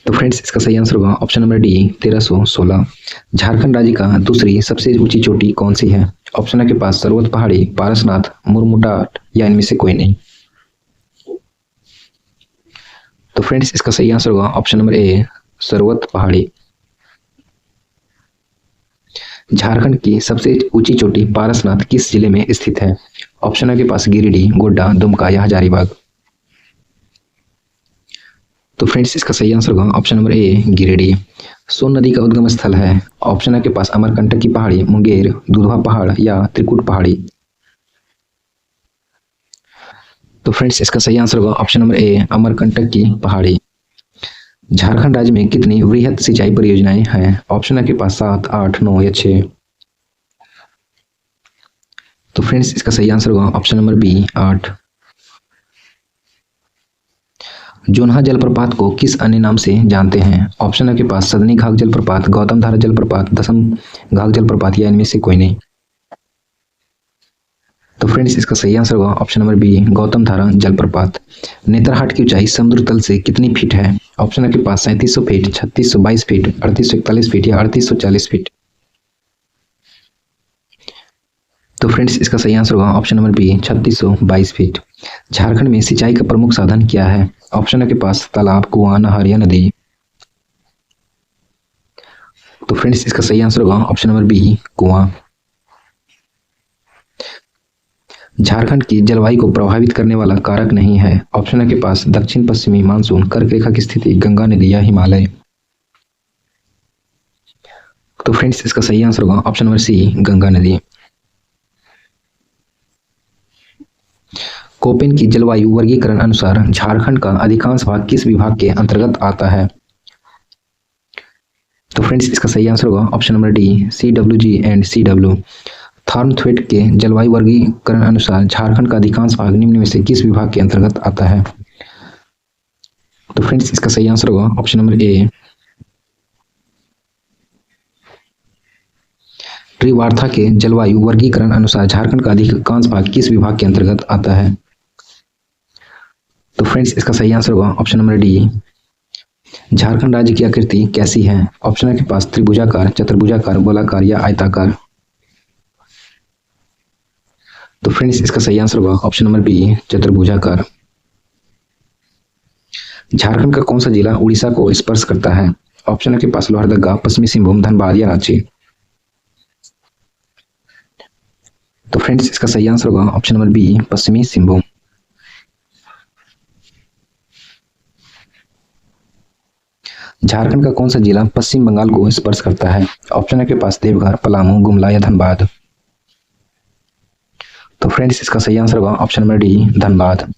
तो फ्रेंड्स इसका सही आंसर होगा ऑप्शन नंबर डी, 1316। झारखंड राज्य का दूसरी सबसे ऊंची चोटी कौन सी है? ऑप्शन है के पास सर्वोत्त पहाड़ी, पारसनाथ, मुरमुटाट या इनमें से कोई नहीं। तो फ्रेंड्स इसका सही आंसर होगा ऑप्शन नंबर ए, सर्वोत्त पहाड़ी। झारखंड की सबसे ऊंची चोटी पारसनाथ किस जिले में स्थित है? ऑप्शन है के पास गिरिडीह, गोड्डा, दुमका या हजारीबाग। तो फ्रेंड्स इसका सही आंसर होगा ऑप्शन नंबर ए गिरिडीह। सोन नदी का उद्गम स्थल है? ऑप्शन है के पास अमरकंटक की पहाड़ी, मुंगेर, दुधवा पहाड़ या त्रिकुट पहाड़ी। तो फ्रेंड्स इसका सही आंसर होगा ऑप्शन नंबर ए अमरकंटक की पहाड़ी। झारखंड राज्य में कितनी वृहद सिंचाई परियोजनाएं हैं? ऑप्शन है के पास 7, 8, 9 या 6। तो फ्रेंड्स इसका सही आंसर होगा ऑप्शन नंबर बी 8। जोन्हा जलप्रपात को किस अन्य नाम से जानते हैं? ऑप्शन है के पास सदनी घाघ जलप्रपात, गौतम धारा जलप्रपात, दसम घाघ जलप्रपात या इनमें से कोई नहीं। तो फ्रेंड्स इसका सही आंसर होगा ऑप्शन नंबर बी गौतम धारा जलप्रपात। नेतरहाट की ऊंचाई समुद्र तल से कितनी फीट है? ऑप्शन है के पास 3700 फीट, 3622 फीट, 3841 फीट या 3840 फीट। तो फ्रेंड्स इसका सही आंसर होगा option number B 3622 feet. Jharkhand में सिंचाई का प्रमुख साधन क्या है? ऑप्शन है के पास तालाब, कुआं, नहर या नदी। तो फ्रेंड्स इसका सही आंसर होगा ऑप्शन नंबर बी कुआं। झारखंड की जलवायु को प्रभावित करने वाला कारक नहीं है? ऑप्शन है के पास दक्षिण पश्चिमी मानसून, कर्क रेखा की स्थिति, गंगा नदी या हिमालय। तो फ्रेंड्स इसका सही आंसर होगा ऑप्शन नंबर सी गंगा नदी। कोपेन की जलवायु वर्गीकरण अनुसार झारखंड का अधिकांश भाग किस विभाग के अंतर्गत आता है? तो फ्रेंड्स इसका सही आंसर होगा option number D CWG and CW। थॉर्नथवेट के जलवायु वर्गीकरण अनुसार झारखंड का अधिकांश भाग निम्न में से किस विभाग के अंतर्गत आता है? तो फ्रेंड्स इसका सही आंसर होगा ऑप्शन नंबर ए त्रिवार्था के जलवायु वर्गीकरण अनुसार झारखंड का अधिकांश भाग किस विभाग के अंतर्गत आता है? तो फ्रेंड्स इसका सही आंसर होगा ऑप्शन नंबर डी। झारखंड राज्य की आकृति कैसी है? ऑप्शन है के पास त्रिभुजाकार, चतुर्भुजाकार, गोलाकार या आयताकार। तो फ्रेंड्स इसका सही आंसर होगा ऑप्शन नंबर बी चतुर्भुजाकार। झारखंड का कौन सा जिला उड़ीसा को स्पर्श करता है? ऑप्शन है के पास लोहरदगा, पश्चिमी सिंहभूम, धनबाद या रांची। तो फ्रेंड्स इसका सही आंसर होगा ऑप्शन नंबर बी पश्चिमी सिंहभूम। झारखंड का कौन सा जिला पश्चिम बंगाल को स्पर्श करता है? ऑप्शन है के पास देवघर, पलामू, गुमला या धनबाद। तो फ्रेंड्स इसका सही आंसर होगा option number D Dhanbad.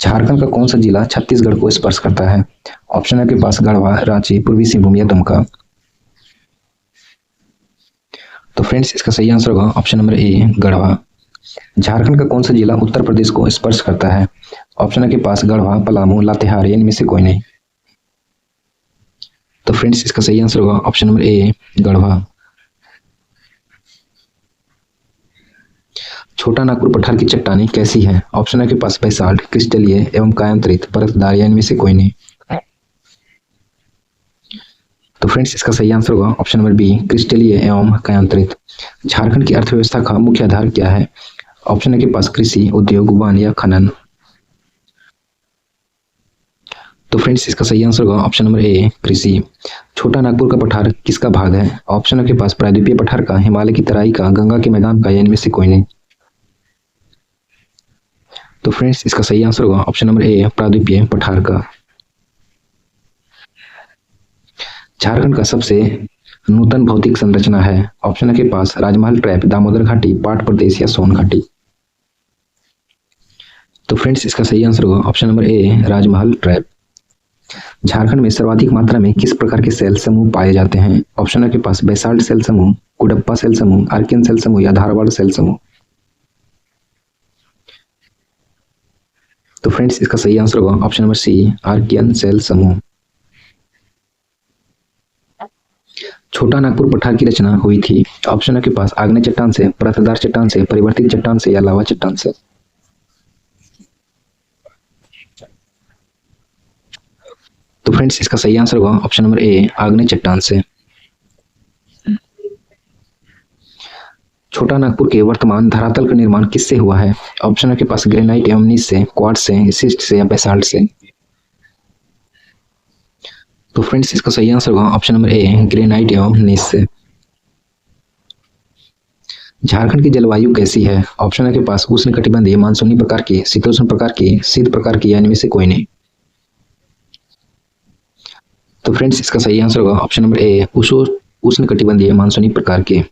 Jharkhand का कौन सा जिला छत्तीसगढ़ को स्पर्श करता है? ऑप्शन है के पास गढ़वा, रांची, पूर्वी सिंहभूम या दुमका। तो फ्रेंड्स इसका सही आंसर होगा ऑप्शन नंबर ए गढ़वा। झारखंड का कौन सा जिला उत्तर प्रदेश को स्पर्श करता है? ऑप्शन है के पास गढ़वा, पलामू, लातेहार या इनमें से कोई नहीं। तो फ्रेंड्स इसका सही आंसर होगा ऑप्शन नंबर ए गढ़वा। छोटा नागपुर पठार की चट्टानें कैसी हैं? ऑप्शन है के पास बेसाल्ट, क्रिस्टलीय एवं कायांतरित, परतदार या इनमें से कोई नहीं। तो फ्रेंड्स इसका सही आंसर होगा ऑप्शन नंबर बी क्रिस्टलीय एवं कायांतरित। झारखंड की अर्थव्यवस्था का मुख्य आधार क्या है? ऑप्शन है के पास कृषि, उद्योग, वन या खनन। तो फ्रेंड्स इसका सही आंसर होगा ऑप्शन नंबर ए कृषि। छोटा नागपुर का पठार किसका भाग है? ऑप्शन है के पास प्रायद्वीपीय पठार का, हिमालय की तराई का, गंगा के मैदान का या इनमें से कोई नहीं। तो फ्रेंड्स इसका सही आंसर होगा ऑप्शन नंबर ए प्रायद्वीपीय पठार का। झारखंड का सबसे नूतन भौतिक संरचना है? ऑप्शन है के पास राजमहल ट्रैप, दामोदर घाटी, पाट प्रदेश या सोन घाटी। तो फ्रेंड्स इसका सही आंसर होगा ऑप्शन नंबर ए राजमहल ट्रैप। झारखंड में सर्वाधिक मात्रा में किस प्रकार के सेल समूह पाए जाते हैं? ऑप्शन है के पास बेसाल्ट सेल समूह, कुडप्पा सेल समूह, आर्कियन सेल समूह या धारवाड़ सेल समूह। तो फ्रेंड्स इसका सही आंसर होगा ऑप्शन नंबर सी आर्कियन सेल समूह। छोटा नागपुर पठार की रचना हुई थी? ऑप्शन है के पास आग्नेय चट्टान से, परतदार चट्टान से, परिवर्तित चट्टान से या लावा चट्टान से। तो फ्रेंड्स इसका सही आंसर होगा ऑप्शन नंबर ए आग्नेय चट्टान से। छोटा नागपुर के वर्तमान धरातल का निर्माण किससे हुआ है? ऑप्शन है के पास ग्रेनाइट एवं नीस से, क्वार्ट्ज से, शिस्ट से या बेसाल्ट से। तो फ्रेंड्स इसका सही आंसर होगा ऑप्शन नंबर ए ग्रेनाइट एवं नीस से। झारखंड की जलवायु कैसी है? ऑप्शन है के पास उष्ण कटिबंधीय मानसूनी प्रकार की, शीतोष्ण प्रकार की, शीत प्रकार की या इनमें से कोई नहीं। तो फ्रेंड्स इसका सही आंसर होगा ऑप्शन नंबर ए, उष्ण कटिबंधीय मानसूनी प्रकार के।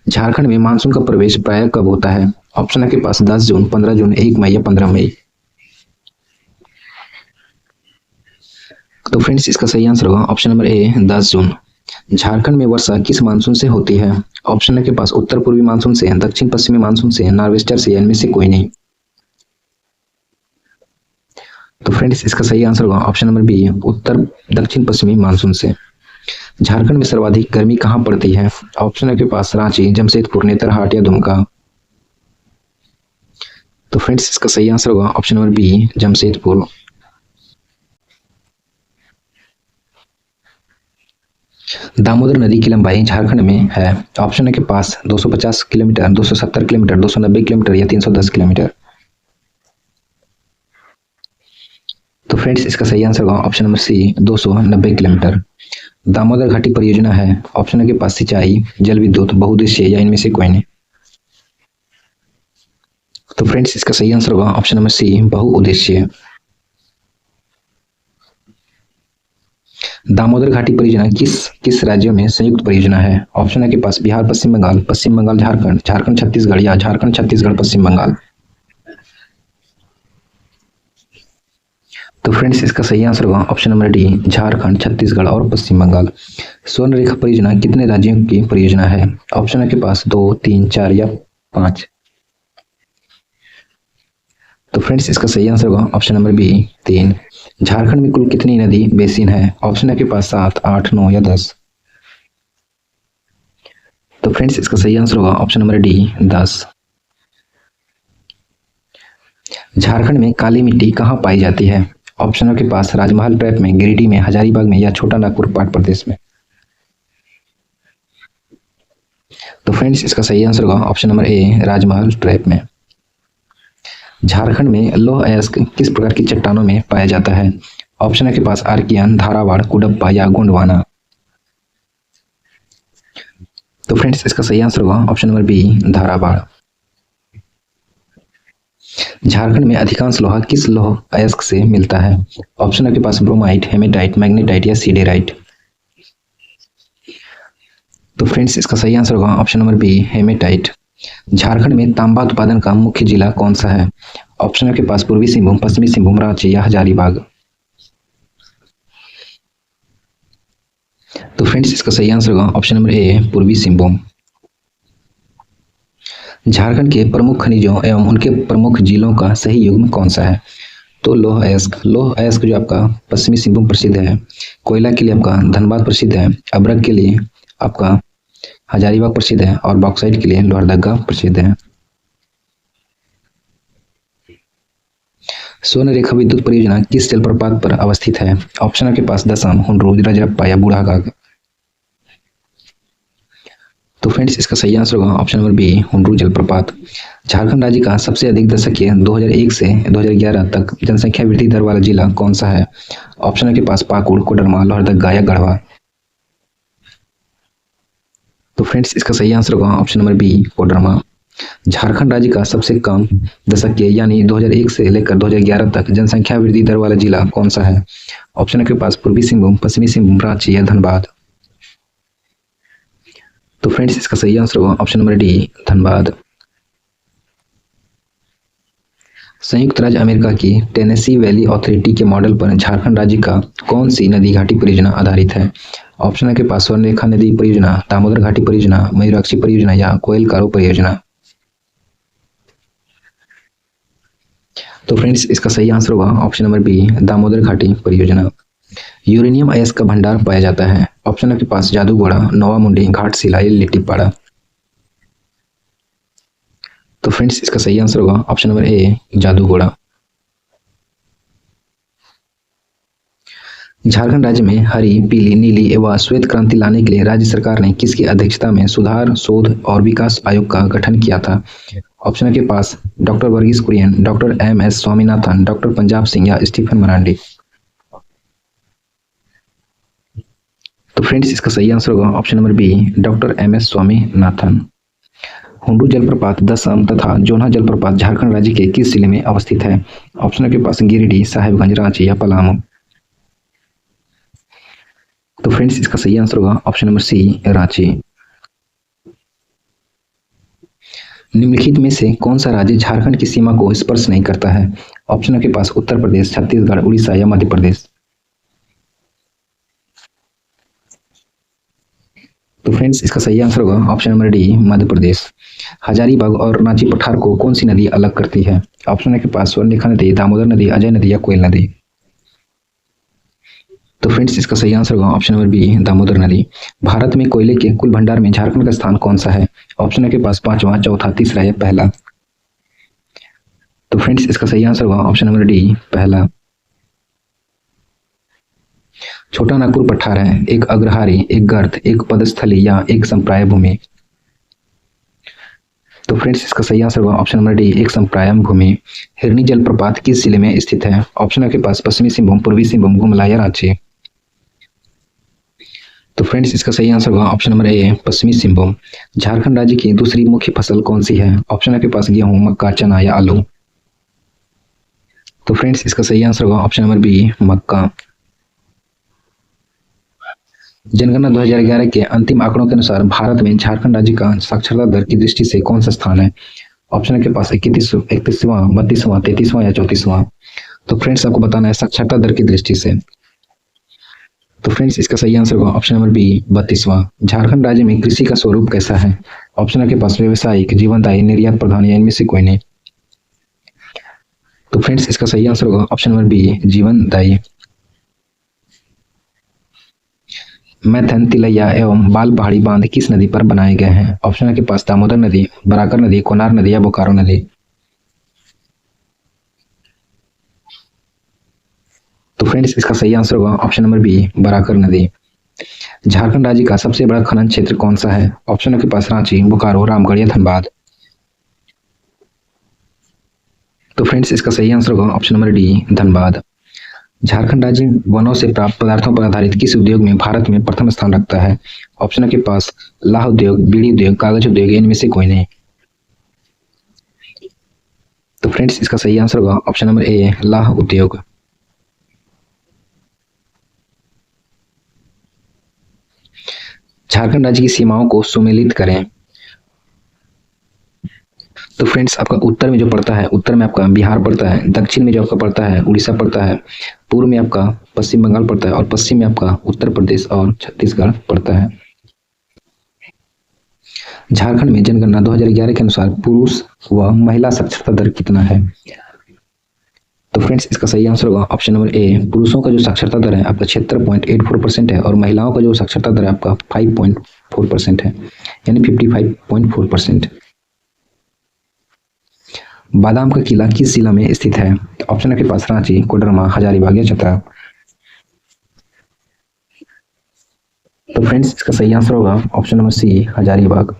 झारखंड में मानसून का प्रवेश प्राय कब होता है? ऑप्शन है के पास 10 जून, 15 जून, 1 मई या 15 मई। तो फ्रेंड्स इसका सही आंसर होगा ऑप्शन नंबर ए, 10 जून। झारखंड में वर्षा किस मानसून से होती है? ऑप्शन है के पास उत्तर पूर्वी मानसून से, दक्षिण पश्चिमी मानसून से, नॉर्वेस्टर से या इनमें से कोई नहीं। तो फ्रेंड्स इसका सही आंसर होगा ऑप्शन नंबर बी, उत्तर दक्षिण पश्चिमी मानसून से। झारखंड में सर्वाधिक गर्मी कहाँ पड़ती है? ऑप्शन है के पास रांची, जमशेदपुर, नेतरहाट या दुमका। तो फ्रेंड्स इसका सही आंसर होगा option number B, Jamshedpur. Damodar नदी की लंबाई झारखंड में है? ऑप्शन है के पास 250 किलोमीटर, 270 किलोमीटर, 290 किलोमीटर या 310 किलोमीटर। तो फ्रेंड्स इसका सही आंसर होगा option number C, 290 kilometre. Damodar घाटी परियोजना है? ऑप्शन है के पास सिंचाई, जल विद्युत, बहुउद्देशीय या इनमें से कोई नहीं। तो फ्रेंड्स इसका सही आंसर होगा ऑप्शन नंबर सी, बहुउद्देशीय। दामोदर घाटी परियोजना किस किस राज्यों में संयुक्त परियोजना है? ऑप्शन है के पास बिहार, पश्चिम बंगाल, पश्चिम बंगाल झारखंड, झारखंड छत्तीसगढ़ या झारखंड छत्तीसगढ़ पश्चिम बंगाल। तो फ्रेंड्स इसका सही आंसर होगा option number D, Jharkhand, Chhattisgarh और पश्चिम बंगाल। स्वर्ण रेखा परियोजना कितने राज्यों की परियोजना है? ऑप्शन है के पास 2, 3, 4 या 5। तो फ्रेंड्स इसका सही आंसर होगा ऑप्शन नंबर बी, 3। झारखंड में कुल कितनी नदी बेसिन है? ऑप्शन है के पास 7, 8, 9 या 10। तो फ्रेंड्स इसका सही आंसर होगा ऑप्शन नंबर डी, 10। झारखंड में काली मिट्टी कहाँ पाई जाती है? ऑप्शन है के पास राजमहल ट्रैप में, गिरिडीह में, हजारीबाग में या छोटा नागपुर पाट प्रदेश में। तो फ्रेंड्स इसका सही आंसर होगा ऑप्शन नंबर ए, राजमहल ट्रैप में। झारखंड में लौह अयस्क किस प्रकार की चट्टानों में पाया जाता है? ऑप्शन है के पास आर्कियन, धारावाड़, कुडप्पा या गोंडवाना। तो फ्रेंड्स इसका सही आंसर होगा ऑप्शन नंबर बी, धारावाड़। झारखंड में अधिकांश लोहा किस लौह अयस्क से मिलता है? ऑप्शन है के पास ब्रोमाइट, हेमेटाइट, मैग्नेटाइट या सीडेराइट। तो फ्रेंड्स इसका सही आंसर होगा option number B, hematite. Jharkhand में तांबा उत्पादन का मुख्य जिला कौन सा है? ऑप्शन है के पास पूर्वी सिंहभूम, पश्चिमी सिंहभूम, रांची या हजारीबाग। तो फ्रेंड्स इसका सही आंसर होगा ऑप्शन नंबर ए, पूर्वी सिंहभूम। झारखंड के प्रमुख खनिजों एवं उनके प्रमुख जिलों का सही युग्म कौन सा है? तो लौह अयस्क जो आपका पश्चिमी सिंहभूम प्रसिद्ध है, कोयला के लिए आपका धनबाद प्रसिद्ध है, अभ्रक के लिए आपका हजारीबाग प्रसिद्ध है और बॉक्साइट के लिए लोहरदगा प्रसिद्ध है। स्वर्ण रेखा विद्युत परियोजना किस जलप्रपात पर अवस्थित है? ऑप्शन है के पास दसम, हुंड्रू, रजरप्पा या बूढ़ाघाघ। तो फ्रेंड्स इसका सही आंसर होगा ऑप्शन नंबर बी, हुंड्रू जलप्रपात। झारखंड राज्य का सबसे अधिक दशकीय 2001 से 2011 तक जनसंख्या वृद्धि दर वाला जिला कौन सा है? ऑप्शन है के पास पाकुड़, कोडरमा, लोहरदगा या गढ़वा। तो फ्रेंड्स इसका सही आंसर होगा option number B, Koderma. Jharkhand राज्य का सबसे कम दशकीय यानी 2001 से लेकर 2011 तक जनसंख्या वृद्धि दर वाला जिला कौन सा है? ऑप्शन है के पास पूर्वी सिंहभूम, पश्चिमी सिंहभूम, रांची या धनबाद। तो फ्रेंड्स इसका सही आंसर होगा ऑप्शन नंबर डी, धनबाद। संयुक्त राज्य अमेरिका की टेनेसी वैली अथॉरिटी के मॉडल पर झारखंड राज्य का कौन सी नदी घाटी परियोजना आधारित है? ऑप्शन है के पास स्वर्णरेखा नदी परियोजना, दामोदर घाटी परियोजना, मयूराक्षी परियोजना या कोयल कारो परियोजना। तो फ्रेंड्स इसका सही आंसर होगा ऑप्शन नंबर बी, दामोदर घाटी परियोजना। यूरेनियम अयस्क का भंडार पाया जाता है? ऑप्शन है के पास जादूगोड़ा, नोवामुंडी, घाटशिला या लिट्टीपाड़ा। तो फ्रेंड्स इसका सही आंसर होगा ऑप्शन नंबर ए, जादूगोड़ा। झारखंड राज्य में हरी, पीली, नीली एवं श्वेत क्रांति लाने के लिए राज्य सरकार ने किसकी अध्यक्षता में सुधार, शोध और विकास आयोग का गठन किया था? ऑप्शन के पास doctor Verghese Kurien, doctor M S Swaminathan, doctor Panjab Singh या स्टीफन मरांडी। तो फ्रेंड्स इसका सही आंसर होगा option number B, doctor M S Swaminathan. Hundru जलप्रपात, दसम तथा जोन्हा जलप्रपात झारखंड राज्य के किस जिले में अवस्थित है? ऑप्शन के पास गिरिडीह, साहिबगंज, रांची या पलामू। तो फ्रेंड्स इसका सही आंसर होगा ऑप्शन नंबर सी, रांची। निम्नलिखित में से कौन सा राज्य झारखंड की सीमा को स्पर्श नहीं करता है? ऑप्शन के पास उत्तर प्रदेश, छत्तीसगढ़, उड़ीसा या मध्य प्रदेश। तो फ्रेंड्स इसका सही आंसर होगा option number D, Madhya Pradesh. Hazaribagh और रांची पठार को कौन सी नदी अलग करती है? ऑप्शन के पास स्वर्णरेखा नदी, दामोदर नदी, अजय नदी या कोयल नदी। तो फ्रेंड्स इसका सही आंसर होगा ऑप्शन नंबर बी, दामोदर नदी। भारत में कोयले के कुल भंडार में झारखंड का स्थान कौन सा है? ऑप्शन के पास पांचवा, चौथा, तीसरा या पहला। तो फ्रेंड्स इसका सही आंसर होगा ऑप्शन नंबर डी, पहला। छोटा नागपुर पठार है एक अग्रहारी, एक गर्त, एक पदस्थली या एक संप्राय भूमि। तो फ्रेंड्स इसका सही आंसर होगा ऑप्शन नंबर डी, एक संप्रायम भूमि। हिरनी जलप्रपात किस जिले में स्थित है? ऑप्शन के पास पश्चिमी सिंहभूम, पूर्वी सिंहभूम, गुमला या रांची। तो फ्रेंड्स इसका सही आंसर होगा ऑप्शन नंबर ए, पश्चिमी सिंहभूम। झारखंड राज्य की दूसरी मुख्य फसल कौन सी है? ऑप्शन के पास गेहूं, मक्का, चना या आलू। तो फ्रेंड्स इसका सही आंसर होगा ऑप्शन नंबर बी, मक्का। जनगणना 2011 के अंतिम आंकड़ों के अनुसार भारत में झारखंड राज्य का साक्षरता दर की दृष्टि से कौन सा स्थान है? ऑप्शन के पास 31वां, 32वां, 33वां या 34वां। तो फ्रेंड्स आपको बताना है साक्षरता दर की दृष्टि से। तो फ्रेंड्स इसका सही आंसर होगा ऑप्शन नंबर बी, 32वां। झारखंड राज्य में कृषि का स्वरूप कैसा है? ऑप्शन के पास व्यवसायिक, जीवनदायी, निर्यात प्रधान या इनमें से कोई नहीं। तो फ्रेंड्स इसका सही आंसर होगा ऑप्शन नंबर बी, जीवनदायी। मैथन, तिलैया एवं बाल पहाड़ी बांध किस नदी पर बनाए गए हैं? ऑप्शन के पास दामोदर नदी, बराकर नदी, कोनार नदी या बोकारो नदी। तो फ्रेंड्स इसका सही आंसर होगा ऑप्शन नंबर बी, बराकर नदी। झारखंड राज्य का सबसे बड़ा खनन क्षेत्र कौन सा है? ऑप्शन के पास रांची, बोकारो, रामगढ़ या धनबाद। तो फ्रेंड्स इसका सही आंसर होगा option number D, Dhanbad. Jharkhand राज्य वनों से प्राप्त पदार्थों पर आधारित किस उद्योग में भारत में प्रथम स्थान रखता है? ऑप्शन के पास लाह उद्योग, बीड़ी उद्योग, कागज उद्योग, इनमें से कोई नहीं। तो फ्रेंड्स इसका सही आंसर होगा ऑप्शन नंबर ए, लाह उद्योग। झारखंड राज्य की सीमाओं को सुमेलित करें। तो फ्रेंड्स आपका उत्तर में जो पड़ता है, उत्तर में आपका बिहार पड़ता है, दक्षिण में जो आपका पड़ता है उड़ीसा पड़ता है, पूर्व में आपका पश्चिम बंगाल पड़ता है और पश्चिम में आपका उत्तर प्रदेश और छत्तीसगढ़ पड़ता है। झारखंड में जनगणना 2011 के अनुसार पुरुष व महिला साक्षरता दर कितना है? तो फ्रेंड्स इसका सही आंसर होगा ऑप्शन नंबर ए, पुरुषों का जो साक्षरता दर है आपका 76.84% है और महिलाओं का जो साक्षरता दर है आपका 5.4% है, यानी 55.4%। बादाम का किला किस जिला में स्थित है? ऑप्शन के पास रांची, कोडरमा, हजारीबाग या चतरा। तो फ्रेंड्स इसका सही आंसर होगा option number C, Hazaribagh.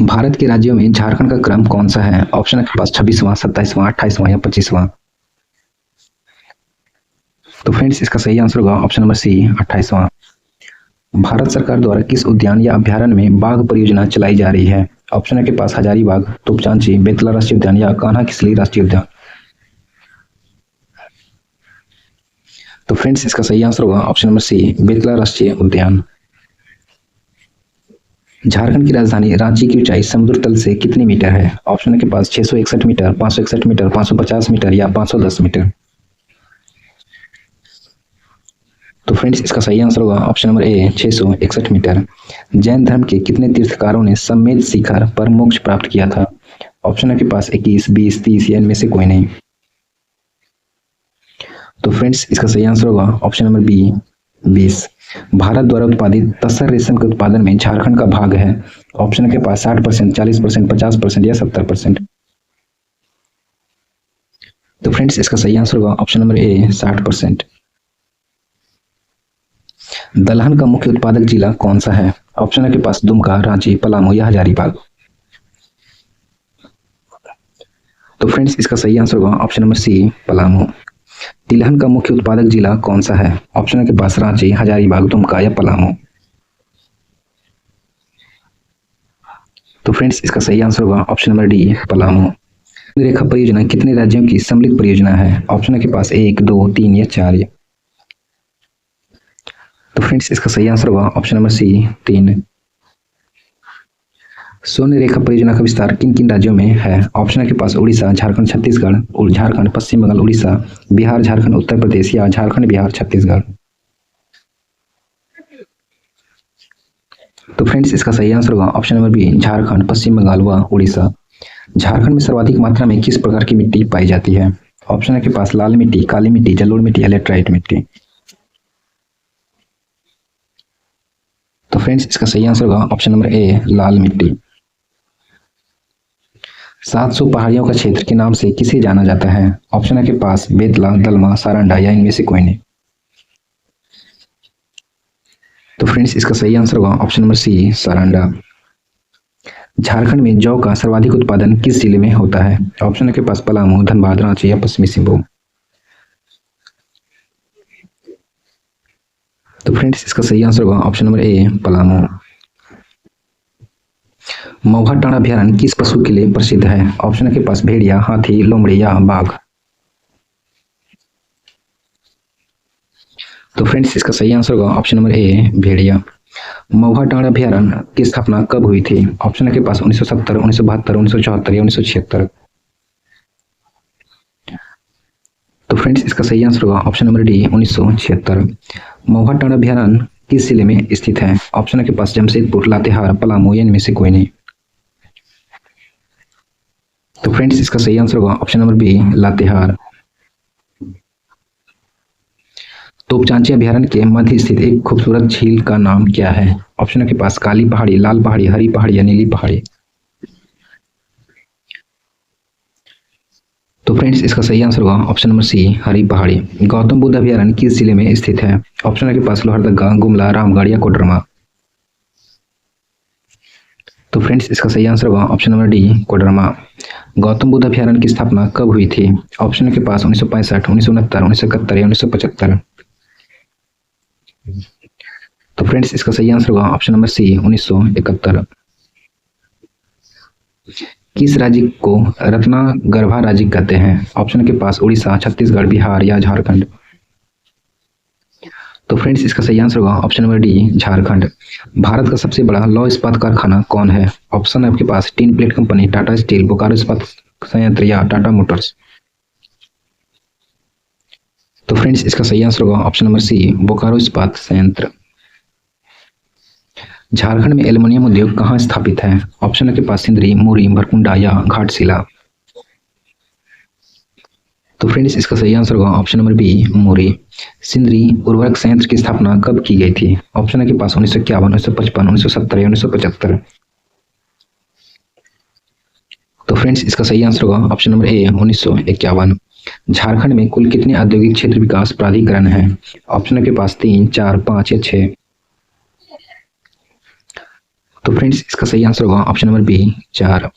Bharat के राज्यों में झारखंड का क्रम कौन सा है? ऑप्शन के पास 26वां, 27वां, 28वां या 25वां। तो फ्रेंड्स इसका सही आंसर होगा ऑप्शन नंबर सी, 28वां। भारत सरकार द्वारा किस उद्यान या अभ्यारण्य में बाघ परियोजना चलाई जा रही है? ऑप्शन के पास हजारीबाग, तोपचांची, बेतला राष्ट्रीय उद्यान या कान्हा किसली राष्ट्रीय उद्यान। तो फ्रेंड्स इसका सही आंसर होगा ऑप्शन नंबर सी, बेतला राष्ट्रीय उद्यान। झारखंड की राजधानी रांची की ऊंचाई समुद्र तल से कितनी मीटर है? ऑप्शन के पास 661 मीटर, 561 मीटर, 550 मीटर या 510 मीटर। तो फ्रेंड्स इसका सही आंसर होगा option number A, 661 metre. Jain धर्म के कितने तीर्थकारों ने सम्मेद शिखर पर मोक्ष प्राप्त किया था? ऑप्शन के पास 21, 20, 30 या इनमें से कोई नहीं। तो फ्रेंड्स इसका सही आंसर होगा ऑप्शन नंबर बी, 20। भारत द्वारा उत्पादित तसर रेशम के उत्पादन में झारखंड का भाग है? ऑप्शन के पास 60%, 40%, 50% या 70%। तो फ्रेंड्स इसका सही आंसर होगा ऑप्शन नंबर ए, 60%। दलहन का मुख्य उत्पादक जिला कौन सा है? ऑप्शन के पास दुमका, रांची, पलामू या हजारीबाग। तो फ्रेंड्स इसका सही आंसर होगा ऑप्शन नंबर सी, पलामू। तिलहन का मुख्य उत्पादक जिला कौन सा है? ऑप्शन के पास रांची, हजारीबाग, दुमका या पलामू। तो फ्रेंड्स इसका सही आंसर होगा ऑप्शन नंबर डी, पलामू। रेखा परियोजना कितने राज्यों की सम्मिलित परियोजना है? ऑप्शन के पास 1, 2, 3 या 4। तो फ्रेंड्स इसका सही आंसर होगा ऑप्शन नंबर सी, 3। स्वर्ण रेखा परियोजना का विस्तार किन किन राज्यों में है? ऑप्शन के पास उड़ीसा, झारखंड, छत्तीसगढ़, झारखंड, पश्चिम बंगाल, उड़ीसा, बिहार, झारखंड, उत्तर प्रदेश या झारखंड, बिहार, छत्तीसगढ़। तो फ्रेंड्स इसका सही आंसर होगा ऑप्शन नंबर बी, झारखंड, पश्चिम बंगाल व उड़ीसा। झारखंड में सर्वाधिक मात्रा में किस प्रकार की मिट्टी पाई जाती है? ऑप्शन के पास लाल मिट्टी, काली मिट्टी, जलोढ़ मिट्टी या लेटराइट मिट्टी। तो फ्रेंड्स इसका सही आंसर होगा ऑप्शन नंबर ए, लाल मिट्टी। 700 पहाड़ियों का क्षेत्र के नाम से किसे जाना जाता है? ऑप्शन के पास बेतला, दलमा, सारंडा या इनमें से कोई नहीं। तो फ्रेंड्स इसका सही आंसर होगा option number C, Saranda. Jharkhand में जौ का सर्वाधिक उत्पादन किस जिले में होता है? ऑप्शन के पास पलामू, धनबाद, रांची या पश्चिमी सिंहभूम। तो फ्रेंड्स इसका सही आंसर होगा ऑप्शन नंबर ए, पलामू। मौघा टांड़ा अभयारण्य किस पशु के लिए प्रसिद्ध है? ऑप्शन के पास भेड़िया, हाथी, लोमड़ी या बाघ। तो फ्रेंड्स इसका सही आंसर होगा ऑप्शन नंबर ए, भेड़िया। मौघा टांड़ा अभयारण्य की स्थापना कब हुई थी? ऑप्शन के पास 1970, 1972, 1974 या 1976। तो फ्रेंड्स इसका सही आंसर होगा ऑप्शन नंबर डी, 1976। मौघा टांड़ा अभयारण्य किस जिले में स्थित है? ऑप्शन के पास जमशेदपुर, लातेहार, पलामू या इनमें से कोई नहीं। तो फ्रेंड्स इसका सही आंसर होगा option number B, Latehar. Topchanchi अभयारण्य के मध्य स्थित एक खूबसूरत झील का नाम क्या है? ऑप्शन के पास काली पहाड़ी, लाल पहाड़ी, हरी पहाड़ी या नीली पहाड़ी। तो फ्रेंड्स इसका सही आंसर होगा ऑप्शन नंबर सी, हरी पहाड़ी। गौतम बुद्ध अभयारण्य किस जिले में स्थित है? ऑप्शन के पास लोहरदगा, गुमला, रामगढ़ या कोडरमा। तो फ्रेंड्स इसका सही आंसर होगा option number D, Koderma. Gautam Buddha अभयारण्य की स्थापना कब हुई थी? ऑप्शन के पास 1965, 1969, 1971 या 1975। तो फ्रेंड्स इसका सही आंसर होगा ऑप्शन नंबर सी, 1971। किस राज्य को रत्नागर्भा राज्य कहते हैं? ऑप्शन के पास उड़ीसा, छत्तीसगढ़, बिहार या झारखंड। तो फ्रेंड्स इसका सही आंसर होगा option number D, Jharkhand. Bharat का सबसे बड़ा लौह इस्पात कारखाना कौन है? ऑप्शन आपके पास tin plate company, Tata steel, Bokaro इस्पात संयंत्र या टाटा मोटर्स। तो फ्रेंड्स इसका सही आंसर होगा ऑप्शन नंबर सी, बोकारो इस्पात संयंत्र। झारखंड में एल्युमिनियम उद्योग कहाँ स्थापित है? ऑप्शन के पास सिंदरी, मुरी, भरकुंडा या घाटशिला। तो फ्रेंड्स इसका सही आंसर होगा ऑप्शन नंबर बी, मुरी। सिंदरी उर्वरक संयंत्र की स्थापना कब की गई थी? ऑप्शन के पास 1951, 1955, 1970 या 1975। तो फ्रेंड्स इसका सही आंसर होगा ऑप्शन नंबर ए, 1951। झारखंड में कुल कितने औद्योगिक क्षेत्र विकास प्राधिकरण है? ऑप्शन के पास 3, 4, 5 या 6। तो फ्रेंड्स इसका सही आंसर होगा ऑप्शन नंबर बी, 4।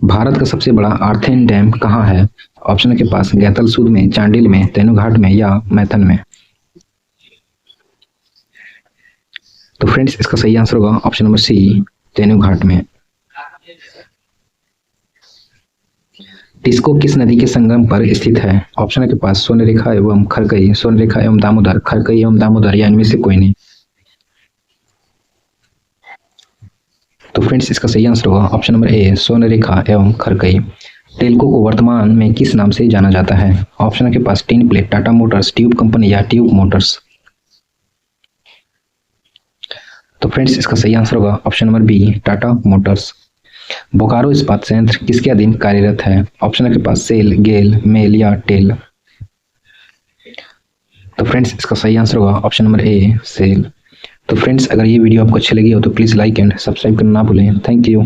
भारत का सबसे बड़ा आर्थेन डैम कहाँ है? ऑप्शन के पास गैतलसूद में, चांडिल में, तेनुघाट में या मैथन में। तो फ्रेंड्स इसका सही आंसर होगा ऑप्शन नंबर सी, तेनुघाट में। टिस्को किस नदी के संगम पर स्थित है? ऑप्शन के पास स्वर्णरेखा एवं खरकई, स्वर्णरेखा एवं दामोदर, खरकई एवं दामोदर या इनमें से कोई नहीं। तो फ्रेंड्स इसका सही आंसर होगा ऑप्शन नंबर ए, स्वर्णरेखा एवं खरकई। टेल्को को वर्तमान में किस नाम से जाना जाता है? ऑप्शन के पास tin plate, Tata motors, tube company या ट्यूब मोटर्स। तो फ्रेंड्स इसका सही आंसर होगा option number B, Tata motors. Bokaro इस्पात संयंत्र किसके अधीन कार्यरत है? ऑप्शन के पास सेल, गेल, मेल या टेल। तो फ्रेंड्स इसका सही आंसर होगा ऑप्शन नंबर ए, सेल। तो फ्रेंड्स अगर ये वीडियो आपको अच्छी लगी हो तो प्लीज़ लाइक एंड सब्सक्राइब करना ना भूलें। Thank you.